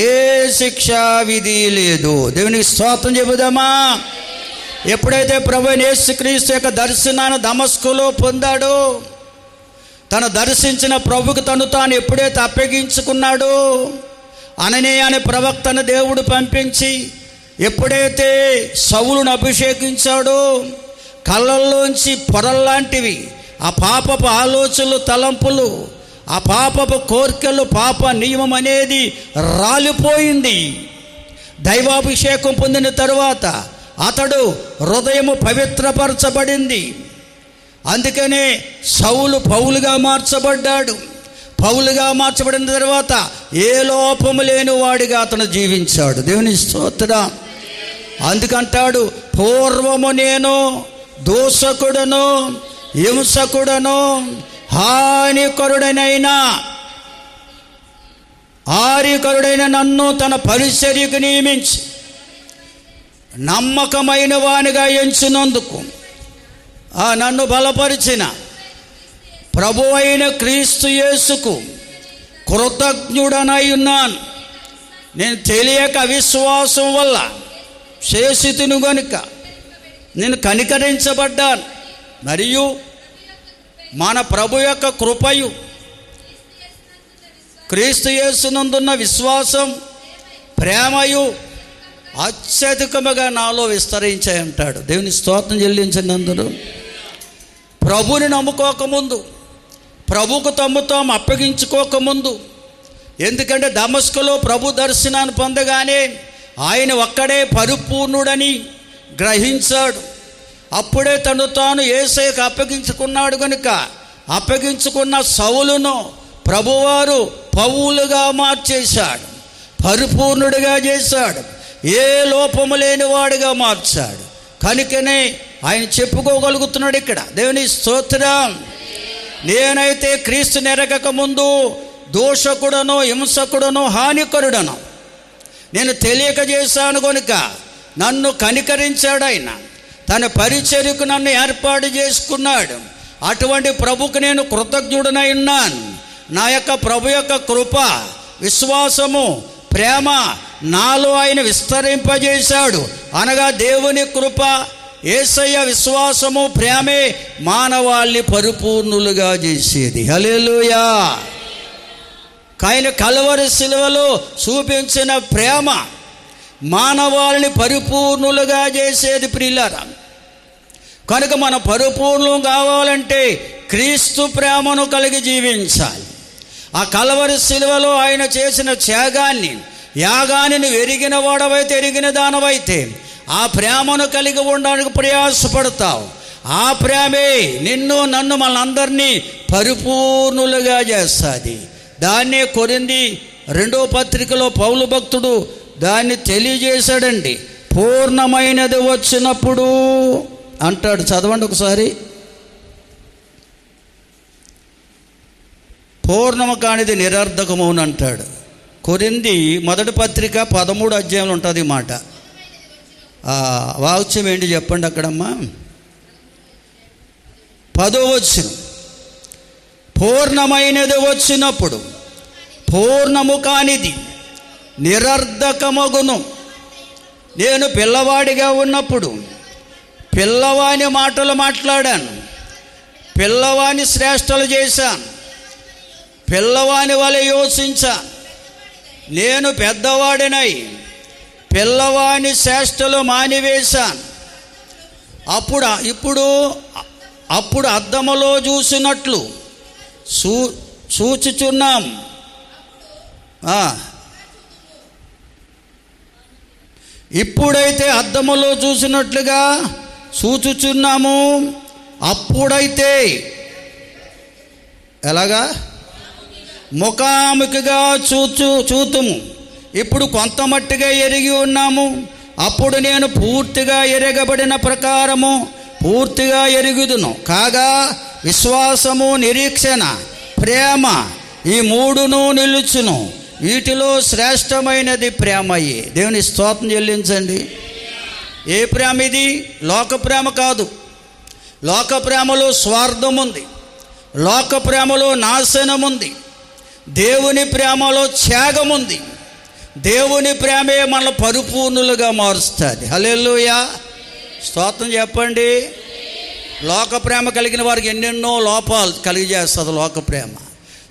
ఏ శిక్షా విధి లేదు. దేవునికి స్తోత్రం చెబుదామా? ఎప్పుడైతే ప్రభు యేసుక్రీస్తు యొక్క దర్శనాన్ని దమస్కులో పొందాడో, తను దర్శించిన ప్రభుకు తను తాను ఎప్పుడైతే అప్పగించుకున్నాడో, అననీయ అనే ప్రవక్తను దేవుడు పంపించి ఎప్పుడైతే సౌలును అభిషేకించాడో కళ్ళల్లోంచి పొరల్లాంటివి ఆ పాపపు ఆలోచనలు, తలంపులు, ఆ పాపపు కోరికలు, పాప నియమం అనేది రాలిపోయింది. దైవాభిషేకం పొందిన తరువాత అతడు హృదయము పవిత్రపరచబడింది. అందుకనే సౌలు పౌలుగా మార్చబడ్డాడు. పౌలుగా మార్చబడిన తర్వాత ఏ లోపము లేని వాడిగా అతను జీవించాడు. దేవుని స్తోత్రం. అందుకంటాడు, పూర్వము నేను దూషకుడను, హింసకుడను, హానికరుడైన నన్ను తన పరిచర్యకు నియమించి నమ్మకమైన వానిగా ఎంచినందుకు నన్ను బలపరిచిన ప్రభువైన క్రీస్తు యేసుకు కృతజ్ఞుడనై ఉన్నాను. నేను తెలియక అవిశ్వాసం వల్ల చేసితిని గనుక నేను కనికరించబడ్డాను. మరియు మన ప్రభు యొక్క కృపయు క్రీస్తు యేసునందున్న విశ్వాసం, ప్రేమయు అత్యధికముగా నాలో విస్తరించాయంటాడు. దేవుని స్తోత్రం చెల్లించండి అందరూ. ప్రభుని నమ్ముకోకముందు, ప్రభుకు తమ్ము తాము అప్పగించుకోకముందు, ఎందుకంటే దమస్కులో ప్రభు దర్శనాన్ని పొందగానే ఆయన ఒక్కడే పరిపూర్ణుడని గ్రహించాడు. అప్పుడే తను తాను యేసయ్యకు అప్పగించుకున్నాడు కనుక అప్పగించుకున్న సౌలును ప్రభువారు పౌలుగా మార్చేశాడు, పరిపూర్ణుడిగా చేశాడు, ఏ లోపము లేనివాడిగా మార్చాడు. కనుకనే ఆయన చెప్పుకోగలుగుతున్నాడు ఇక్కడ. దేవుని స్తోత్రం. నేనైతే క్రీస్తు నెరగక ముందు దోషకుడను, హింసకుడను, హానికరుడను. నేను తెలియక చేశాను కనుక నన్ను కనికరించాడు. ఆయన తన పరిచర్యకు నన్ను ఏర్పాటు చేసుకున్నాడు. అటువంటి ప్రభుకు నేను కృతజ్ఞుడనై ఉన్నాను. నా యొక్క ప్రభు యొక్క కృప, విశ్వాసము, ప్రేమ నాలో ఆయన విస్తరింపజేశాడు. అనగా దేవుని కృప, యేసయ్య విశ్వాసము, ప్రేమే మానవాళ్ళని పరిపూర్ణులుగా చేసేది. హల్లెలూయా. ఆయన కల్వరి శిలువలో చూపించిన ప్రేమ మానవాళ్ళని పరిపూర్ణులుగా చేసేది. ప్రియులారా, కనుక మనం పరిపూర్ణం కావాలంటే క్రీస్తు ప్రేమను కలిగి జీవించాలి. ఆ కల్వరి శిలువలో ఆయన చేసిన త్యాగాన్ని, యాగాన్ని నువ్వు ఎరిగిన వాడవైతే, ఎరిగిన దానవైతే ఆ ప్రేమను కలిగి ఉండడానికి ప్రయాసపడతావు. ఆ ప్రేమే నిన్ను, నన్ను, మనందరినీ పరిపూర్ణులుగా చేస్తుంది. దాన్నే కొరింథీ 2వ పత్రికలో పౌలు భక్తుడు దాన్ని తెలియజేశాడండి. పూర్ణమైనది వచ్చినప్పుడు అంటాడు. చదవండి ఒకసారి. పూర్ణము కానిది నిరర్ధకమౌను అంటాడు. కొరింథీ 1వ పత్రిక 13వ అధ్యాయంలో ఉంటుంది మాట. వాక్యం ఏంటి చెప్పండి అక్కడమ్మా. 10వ వచనం. పూర్ణమైనది వచ్చినప్పుడు పూర్ణము కానిది నిరర్ధకమగును. నేను పిల్లవాడిగా ఉన్నప్పుడు పిల్లవాని మాటలు మాట్లాడాను, పిల్లవాని శ్రేష్టలు చేశాను, పిల్లవాని వలె యోచించాను. నేను పెద్దవాడినై పిల్లవాని శ్రేష్టలు మానివేశాను. అప్పుడు అద్దములో చూసినట్లు చూచుచున్నాం. ఇప్పుడైతే అద్దములో చూసినట్లుగా చూచుచున్నాము. అప్పుడైతే ఎలాగా? ముఖాముఖిగా చూతుము. ఇప్పుడు కొంత మట్టుగా ఎరిగి ఉన్నాము. అప్పుడు నేను పూర్తిగా ఎరగబడిన ప్రకారము పూర్తిగా ఎరుగుదును. కాగా విశ్వాసము, నిరీక్షణ, ప్రేమ ఈ మూడును నిలుచును. వీటిలో శ్రేష్టమైనది ప్రేమయే. దేవుని స్తోత్రం చెల్లించండి. ఏ ప్రేమ ఇది? లోక ప్రేమ కాదు. లోక ప్రేమలో స్వార్థం ఉంది, లోక ప్రేమలో నాశనం ఉంది. దేవుని ప్రేమలో త్యాగం ఉంది. దేవుని ప్రేమే మన పరిపూర్ణులుగా మారుస్తుంది. హల్లెలూయా. స్తోత్రం చెప్పండి. లోక ప్రేమ కలిగిన వారికి ఎన్నెన్నో లోపాలు కలిగజేస్తుంది లోక ప్రేమ.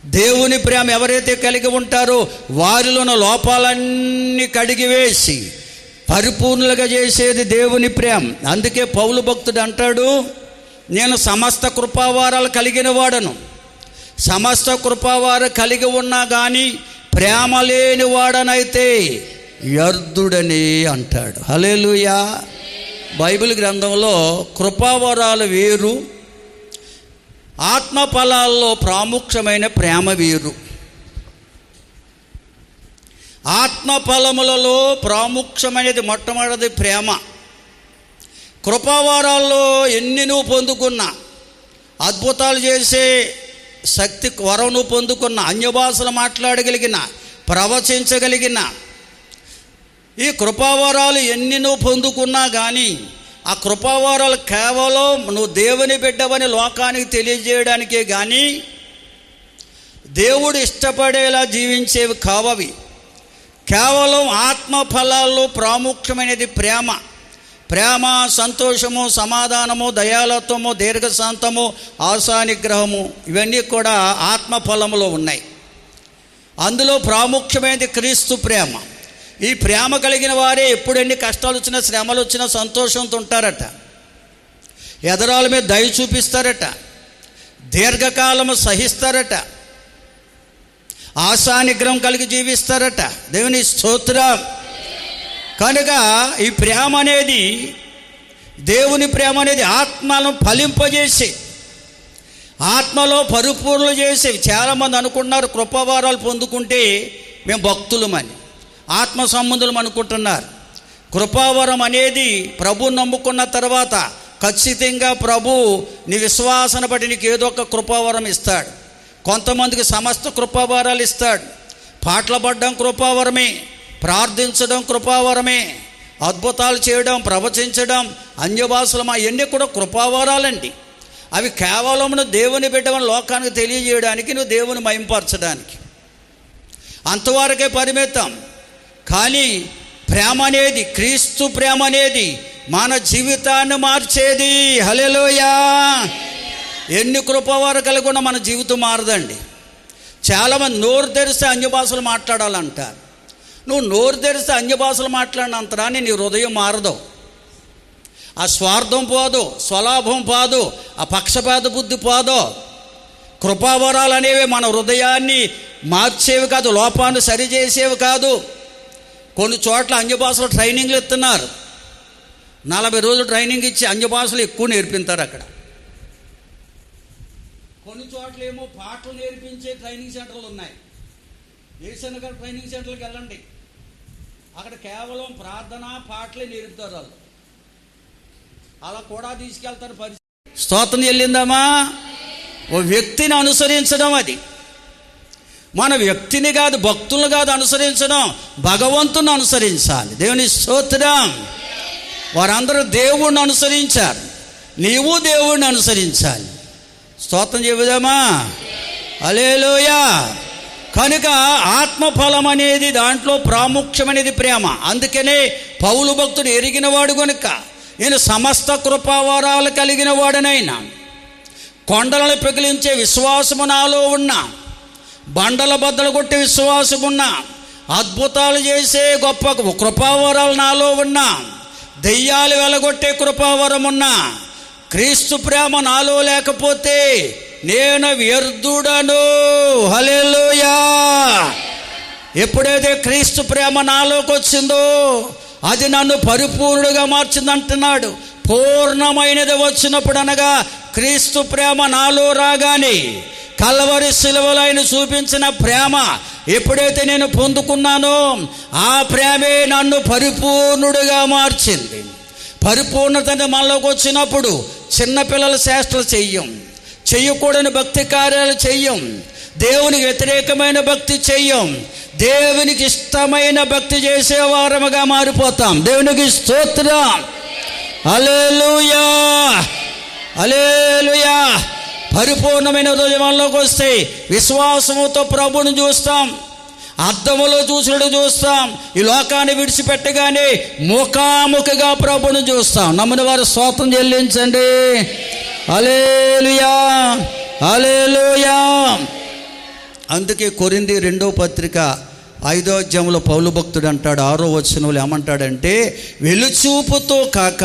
దేవుని ప్రేమ ఎవరైతే కలిగి ఉంటారో వారిలోని లోపాలన్నీ కడిగివేసి పరిపూర్ణులుగా చేసేది దేవుని ప్రేమ. అందుకే పౌలు భక్తుడు అంటాడు, నేను సమస్త కృపావారాలు కలిగిన వాడను. సమస్త కృపావారు కలిగి ఉన్నా కానీ ప్రేమ లేని వాడనైతే వ్యర్థుడని అంటాడు. హల్లెలూయా. బైబిల్ గ్రంథంలో కృపావరాలు వేరు, ఆత్మఫలాల్లో ప్రాముఖ్యమైన ప్రేమ వేరు. ఆత్మఫలములలో ప్రాముఖ్యమైనది మొట్టమొదటిది ప్రేమ. కృపావరాల్లో ఎన్ని నువ్వు పొందుకున్నా, అద్భుతాలు చేసే శక్తి వరం నువ్వు పొందుకున్న, అన్యభాషలు మాట్లాడగలిగిన, ప్రవచించగలిగిన, ఈ కృపావరాలు ఎన్ని నువ్వు పొందుకున్నా కానీ ఆ కృపావరాలు కేవలం నువ్వు దేవుని బిడ్డవని లోకానికి తెలియజేయడానికే కానీ దేవుడు ఇష్టపడేలా జీవించేవి కావవి. కేవలం ఆత్మఫలాల్లో ప్రాముఖ్యమైనది ప్రేమ. ప్రేమ, సంతోషము, సమాధానము, దయాళత్వము, దీర్ఘశాంతము, ఆశానిగ్రహము, ఇవన్నీ కూడా ఆత్మఫలములో ఉన్నాయి. అందులో ప్రాముఖ్యమైనది క్రీస్తు ప్రేమ. ఈ ప్రేమ కలిగిన వారే ఎప్పుడు ఎన్ని కష్టాలు వచ్చినా, శ్రమలు వచ్చినా సంతోషంతో ఉంటారట. ఎదరాల మీద దయ చూపిస్తారట, దీర్ఘకాలము సహిస్తారట, ఆశానిగ్రహం కలిగి జీవిస్తారట. దేవుని స్తోత్రం. కనుక ఈ ప్రేమ అనేది, దేవుని ప్రేమ అనేది ఆత్మను ఫలింపజేసి, ఆత్మలో పరిపూర్ణలు చేసేవి. చాలామంది అనుకుంటున్నారు కృపావారాలు పొందుకుంటే మేము భక్తులమని, ఆత్మ సంబంధులం అనుకుంటున్నారు. కృపావరం అనేది ప్రభువు నమ్ముకున్న తర్వాత ఖచ్చితంగా ప్రభు నీ విశ్వాసాన్ని బట్టి నీకు ఏదో ఒక కృపావరం ఇస్తాడు. కొంతమందికి సమస్త కృపావరాలు ఇస్తాడు. పాటలు పాడడం కృపావరమే, ప్రార్థించడం కృపావరమే, అద్భుతాలు చేయడం, ప్రవచించడం, అన్యభాషలు, అవన్నీ కూడా కృపావరాలండి. అవి కేవలం దేవుని బిడ్డవని లోకానికి తెలియజేయడానికి, నువ్వు దేవుని మహింపరచడానికి అంతవరకే పరిమితం. కానీ ప్రేమ అనేది, క్రీస్తు ప్రేమ అనేది మన జీవితాన్ని మార్చేది. హల్లెలూయా. ఎన్ని కృపవారు కలిగి ఉన్నా మన జీవితం మారదండి. చాలామంది నోరు తెరిస్తే అన్యభాషలు మాట్లాడాలంటారు. నువ్వు నోరు తెరిస్తే అన్యభాషలు మాట్లాడినంతరాని నీ హృదయం మారదు. ఆ స్వార్థం పోదు, స్వలాభం పోదు, ఆ పక్షపాత బుద్ధి పోదు. కృపావరాలు అనేవి మన హృదయాన్ని మార్చేవి కాదు, లోపాన్ని సరిచేసేవి కాదు. కొన్ని చోట్ల అన్యభాషలు ట్రైనింగ్లు ఇస్తున్నారు. 40 రోజులు ట్రైనింగ్ ఇచ్చి అన్యభాషలు ఎక్కువ నేర్పిస్తారు అక్కడ. కొన్ని చోట్ల ఏమో పాటలు నేర్పించే ట్రైనింగ్ సెంటర్లు ఉన్నాయి. ఏసన్న గారు ట్రైనింగ్ సెంటర్కి వెళ్ళండి, అక్కడ కేవలం ప్రార్థన పాటలే నేర్పుతారు వాళ్ళు. అలా కూడా తీసుకెళ్తారు. పరిస్థితి స్తోత్రం చెల్లిందామా. ఓ వ్యక్తిని అనుసరించడం, అది మన వ్యక్తిని కాదు, భక్తులను కాదు అనుసరించడం, భగవంతుని అనుసరించాలి. దేవుని స్తోత్రం. వారందరూ దేవుణ్ణి అనుసరించారు, నీవు దేవుణ్ణి అనుసరించాలి. స్తోత్రం చెబుదామా. హల్లెలూయా. కనుక ఆత్మఫలం అనేది దాంట్లో ప్రాముఖ్యమైనది ప్రేమ. అందుకనే పౌలు భక్తుడు ఎరిగినవాడు కనుక, నేను సమస్త కృపావరాలు కలిగిన వాడనైనా, కొండలను పెకిలించే విశ్వాసము నాలో ఉన్నా, బండల బద్దలు కొట్టే విశ్వాసం ఉన్నా, అద్భుతాలు చేసే గొప్ప కృపావరాలు నాలో ఉన్నా, దెయ్యాలు వెలగొట్టే కృపావరం ఉన్నా, క్రీస్తు ప్రేమ నాలో లేకపోతే నేను వ్యర్థుడను. హల్లెలూయా. ఎప్పుడైతే క్రీస్తు ప్రేమ నాలోకి వచ్చిందో అది నన్ను పరిపూర్ణుడిగా మార్చిందంటున్నాడు. పూర్ణమైనది వచ్చినప్పుడు, అనగా క్రీస్తు ప్రేమ నాలో రాగానే, కల్వరి శిలువలో ఆయన చూపించిన ప్రేమ ఎప్పుడైతే నేను పొందుకున్నానో ఆ ప్రేమే నన్ను పరిపూర్ణుడిగా మార్చింది. పరిపూర్ణతని మనలోకి వచ్చినప్పుడు చిన్నపిల్లల చేష్టలు చెయ్యకూడని భక్తి కార్యాలు చెయ్యం, దేవునికి వ్యతిరేకమైన భక్తి చెయ్యం, దేవునికి ఇష్టమైన భక్తి చేసేవారముగా మారిపోతాం. దేవునికి స్తోత్రం. హల్లెలూయా. హల్లెలూయా. పరిపూర్ణమైన హృదయంలోకి వస్తే విశ్వాసముతో ప్రభువుని చూస్తాం, అద్దములో చూసినట్టు చూస్తాం. ఈ లోకాన్ని విడిచిపెట్టగానే ముఖాముఖిగా ప్రభువుని చూస్తాం. నమ్మిన వారు స్తోత్రం చెల్లించండి. హల్లెలూయా. హల్లెలూయా. అందుకే కొరింథీ 2వ పత్రిక 5వ అధ్యాయంలో పౌలు భక్తుడు అంటాడు, 6వ వచనంలో ఏమంటాడంటే, వెలుచూపుతో కాక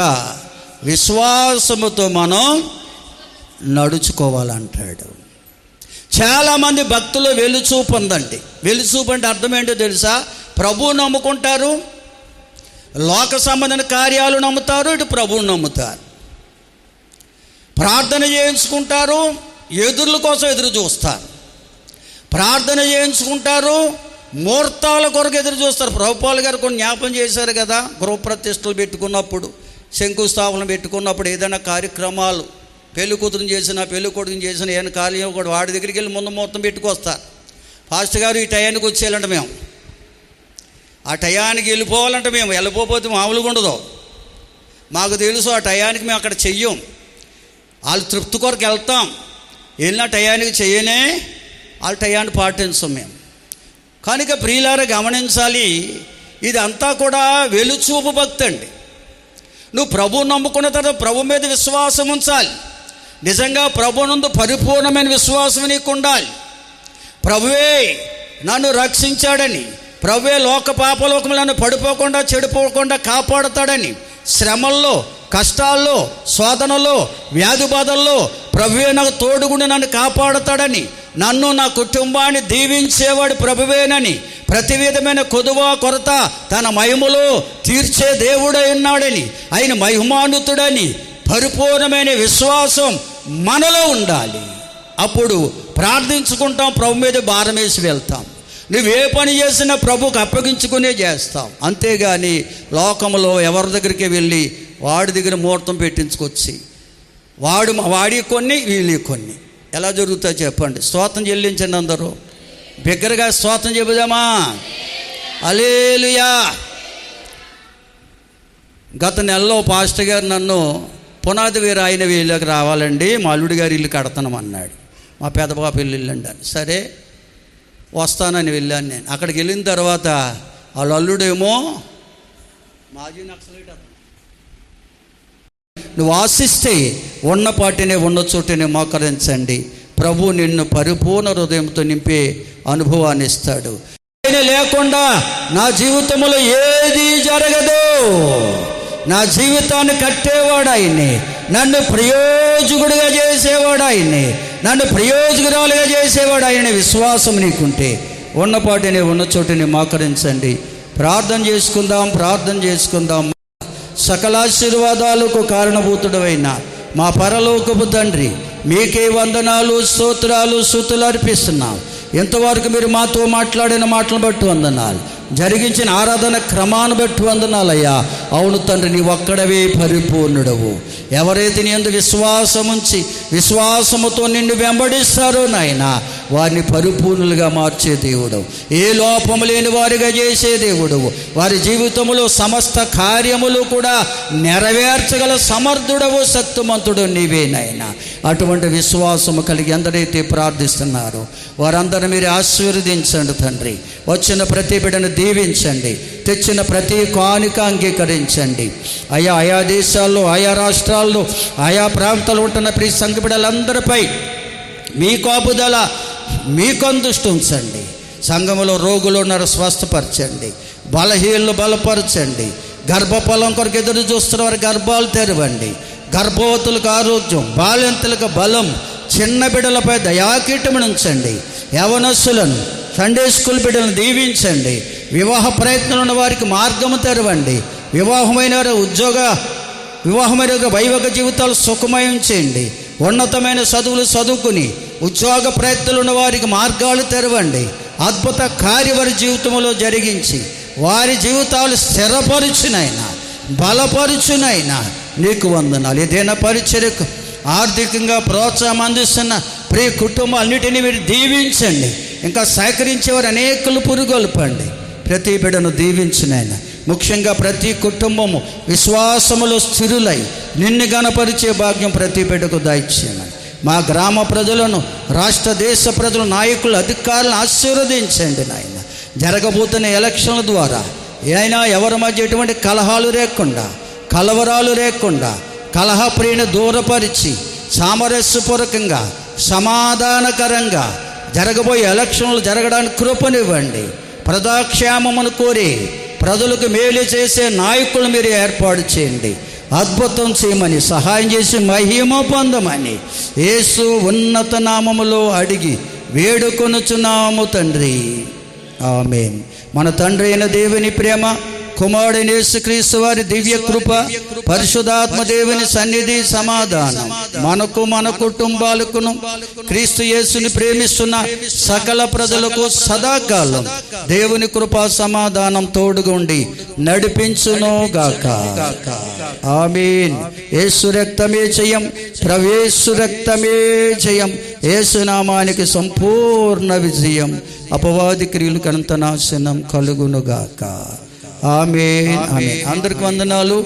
విశ్వాసముతో మనం నడుచుకోవాలంటాడు. చాలామంది భక్తులు వెలుచూపు ఉందండి. వెలుచూపు అంటే అర్థం ఏంటో తెలుసా? ప్రభువు నమ్ముకుంటారు, లోక సంబంధమైన కార్యాలు నమ్ముతారు, ఇటు ప్రభువుని నమ్ముతారు. ప్రార్థన చేయించుకుంటారు, ఎదుర్ల కోసం ఎదురు చూస్తారు. ప్రార్థన చేయించుకుంటారు, ముహూర్తాల కొరకు ఎదురు చూస్తారు. ప్రభుపాల్ గారు కొన్ని జ్ఞాపం చేశారు కదా, గృహప్రతిష్టలు పెట్టుకున్నప్పుడు, శంకుస్థాపన పెట్టుకున్నప్పుడు, ఏదైనా కార్యక్రమాలు, పెళ్లి కూతురుని చేసిన, పెళ్లి కొడుకుని చేసిన ఏమైనా కార్యం కూడా వాడి దగ్గరికి వెళ్ళి ముందు ముహూర్తం పెట్టుకొస్తారు. ఫాస్ట్ గారు ఈ టయానికి వచ్చేయాలంట, మేము ఆ టయానికి వెళ్ళిపోవాలంటే మేము వెళ్ళిపోతే మామూలుగా ఉండదు. మాకు తెలుసు ఆ టయానికి మేము అక్కడ చెయ్యం. వాళ్ళు తృప్తి కొరకు వెళ్తాం, వెళ్ళిన టయానికి చెయ్యనే వాళ్ళ టయాన్ని పాటించం మేము. కనుక ప్రియులారా గమనించాలి, ఇది అంతా కూడా వెలుచూపు భక్తి అండి. నువ్వు ప్రభువు నమ్ముకున్న తర్వాత ప్రభు మీద విశ్వాసం ఉంచాలి. నిజంగా ప్రభువునందు పరిపూర్ణమైన విశ్వాసం నీకు ఉండాలి. ప్రభువే నన్ను రక్షించాడని, ప్రభువే లోక పాపలోకములు నన్ను పడిపోకుండా చెడిపోకుండా కాపాడుతాడని, శ్రమల్లో, కష్టాల్లో, శోధనలో, వ్యాధి బాధల్లో ప్రభువే నాకు తోడుగుండి నన్ను కాపాడుతాడని, నన్ను నా కుటుంబాన్ని దీవించేవాడు ప్రభువేనని, ప్రతి విధమైన కొదువ కొరత తన మహిమలో తీర్చే దేవుడై ఉన్నాడని, ఆయన మహిమాన్వితుడని పరిపూర్ణమైన విశ్వాసం మనలో ఉండాలి. అప్పుడు ప్రార్థించుకుంటాం, ప్రభు మీద భారం వేసి వెళ్తాం. నువ్వే పని చేసినా ప్రభుకు అప్పగించుకునే చేస్తాం. అంతేగాని లోకంలో ఎవరి దగ్గరికి వెళ్ళి వాడి దగ్గర ముహూర్తం పెట్టించుకొచ్చి వాడి కొన్ని వీళ్ళి కొన్ని ఎలా జరుగుతాయో చెప్పండి. స్తోత్రం చెల్లించండి అందరూ, బిగ్గరగా స్తోత్రం చెబుదామా? హల్లెలూయా. గత నెలలో పాస్టర్ గారు నన్ను పునాది వేరు ఆయన వీళ్ళకి రావాలండి, మా అల్లుడి గారి ఇల్లు కడతాం అన్నాడు. మా పెదబాబు ఇల్లు అండి. సరే వస్తానని వెళ్ళాను నేను. అక్కడికి వెళ్ళిన తర్వాత వాళ్ళ అల్లుడేమో మాజీ నక్సలైట్. నువ్వు ఆశిస్తే ఉన్నపాటినే ఉన్న చోటనే మోకరించండి, ప్రభు నిన్ను పరిపూర్ణ హృదయంతో నింపే అనుభవాన్ని ఇస్తాడు. ఆయన లేకుండా నా జీవితంలో ఏది జరగదు. నా జీవితాన్ని కట్టేవాడు ఆయనే, నన్ను ప్రయోజకుడిగా చేసేవాడు ఆయనే, నన్ను ప్రయోజకురాలుగా చేసేవాడు ఆయన. విశ్వాసం నీకుంటే ఉన్నపాటినే ఉన్న చోటుని మోకరించండి. ప్రార్థన చేసుకుందాం. సకలాశీర్వాదాలకు కారణభూతుడైన మా పరలోకపు తండ్రి, మీకే వందనాలు, స్తోత్రాలు, స్తుతులు అర్పిస్తున్నాం. ఎంతవరకు మీరు మాతో మాట్లాడిన మాటలను బట్టి వందనాలు, జరిగించిన ఆరాధన క్రమాన్ని బట్టి వందనాలయ్యా. అవును తండ్రి, నీ ఒక్కడవే పరిపూర్ణుడవు. ఎవరైతే నీ యందు విశ్వాసముంచి విశ్వాసముతో నిన్ను వెంబడిస్తారో నాయన, వారిని పరిపూర్ణులుగా మార్చే దేవుడు, ఏ లోపము లేని వారిగా చేసే దేవుడు, వారి జీవితంలో సమస్త కార్యములు కూడా నెరవేర్చగల సమర్థుడవు, శక్తిమంతుడు నీవే నాయన. అటువంటి విశ్వాసము కలిగి ఎందరైతే ప్రార్థిస్తున్నారో వారందరూ మీరు ఆశీర్వదించండి తండ్రి. వచ్చిన ప్రతి బిడ్డను దీవించండి, తెచ్చిన ప్రతి కానుక అంగీకరించండి. ఆయా దేశాల్లో, ఆయా రాష్ట్రాల్లో, ఆయా ప్రాంతాల్లో ఉంటున్న ప్రతి సంఘ బిడ్డలందరిపై మీ కాపుదల, మీ కందుష్టి ఉంచండి. సంఘములో రోగులు ఉన్నారు, స్వస్థపరచండి. బలహీనలు బలపరచండి. గర్భఫలం కొరకు ఎదురు చూస్తున్న వారి గర్భాలు తెరవండి. గర్భవతులకు ఆరోగ్యం, బాలింతలకు బలం, చిన్న బిడ్డలపై దయాకీటమును ఉంచండి. యవనస్సులను, సండే స్కూల్ బిడ్డలను దీవించండి. వివాహ ప్రయత్నం ఉన్న వారికి మార్గము తెరవండి. వివాహమైన వైవాహిక జీవితాలు సుఖమయం చేయండి. ఉన్నతమైన చదువులు చదువుకుని ఉద్యోగ ప్రయత్నాలు ఉన్న వారికి మార్గాలు తెరవండి. అద్భుత కార్య వారి జీవితంలో జరిగించి వారి జీవితాలు స్థిరపరుచునైనా, బలపరుచునైనా నీకు వందనాలు. ఏదైనా పరిచర్యకు ఆర్థికంగా ప్రోత్సాహం అందిస్తున్న ప్రియ కుటుంబాలన్నిటినీ మీరు దీవించండి. ఇంకా సహకరించేవారు అనేకులు పురుగొల్పండి. ప్రతి బిడ్డను దీవించినైనా, ముఖ్యంగా ప్రతి కుటుంబము విశ్వాసములో స్థిరులై నిన్ను గణపరిచే భాగ్యం ప్రతి బిడ్డకు దయచేయమని మా గ్రామ ప్రజలను, రాష్ట్ర దేశ ప్రజల నాయకులు, అధికారులను ఆశీర్వదించండి నాయన. జరగబోతున్న ఎలక్షన్ల ద్వారా అయినా ఎవరి మధ్య ఎటువంటి కలహాలు లేకుండా, కలవరాలు లేకుండా, కలహప్రియను దూరపరిచి సామరస్యపూర్వకంగా, సమాధానకరంగా జరగబోయే ఎలక్షన్లు జరగడానికి కృపనివ్వండి. ప్రజాక్షేమమును కోరి ప్రజలకు మేలు చేసే నాయకులు మీరు ఏర్పాటు చేయండి. అద్భుతం చేయమని, సహాయం చేసి మహిమ పొందమని యేసు ఉన్నత నామములో అడిగి వేడుకొనుచున్నాము తండ్రి. ఆమేన్. మన తండ్రి అయిన దేవుని ప్రేమ, కుమారుడైన యేసుక్రీస్తు వారి దివ్య కృప, పరిశుద్ధాత్మ దేవుని సన్నిధి, సమాధానం మనకు మన కుటుంబాలకును క్రీస్తు యేసుని ప్రేమిస్తున్న సకల ప్రజలకు సదాకాలం దేవుని కృపా సమాధానం తోడుగుండి నడిపించును గాక. ఆమేన్. యేసు రక్తమే జయం, ప్రవేశు రక్తమే జయం. యేసు నామానికి సంపూర్ణ విజయం. అపవాది క్రియలకు అంత నాశనం కలుగునుగాక. ఆమేన్. ఆమేన్. అందరికి వందనాలు.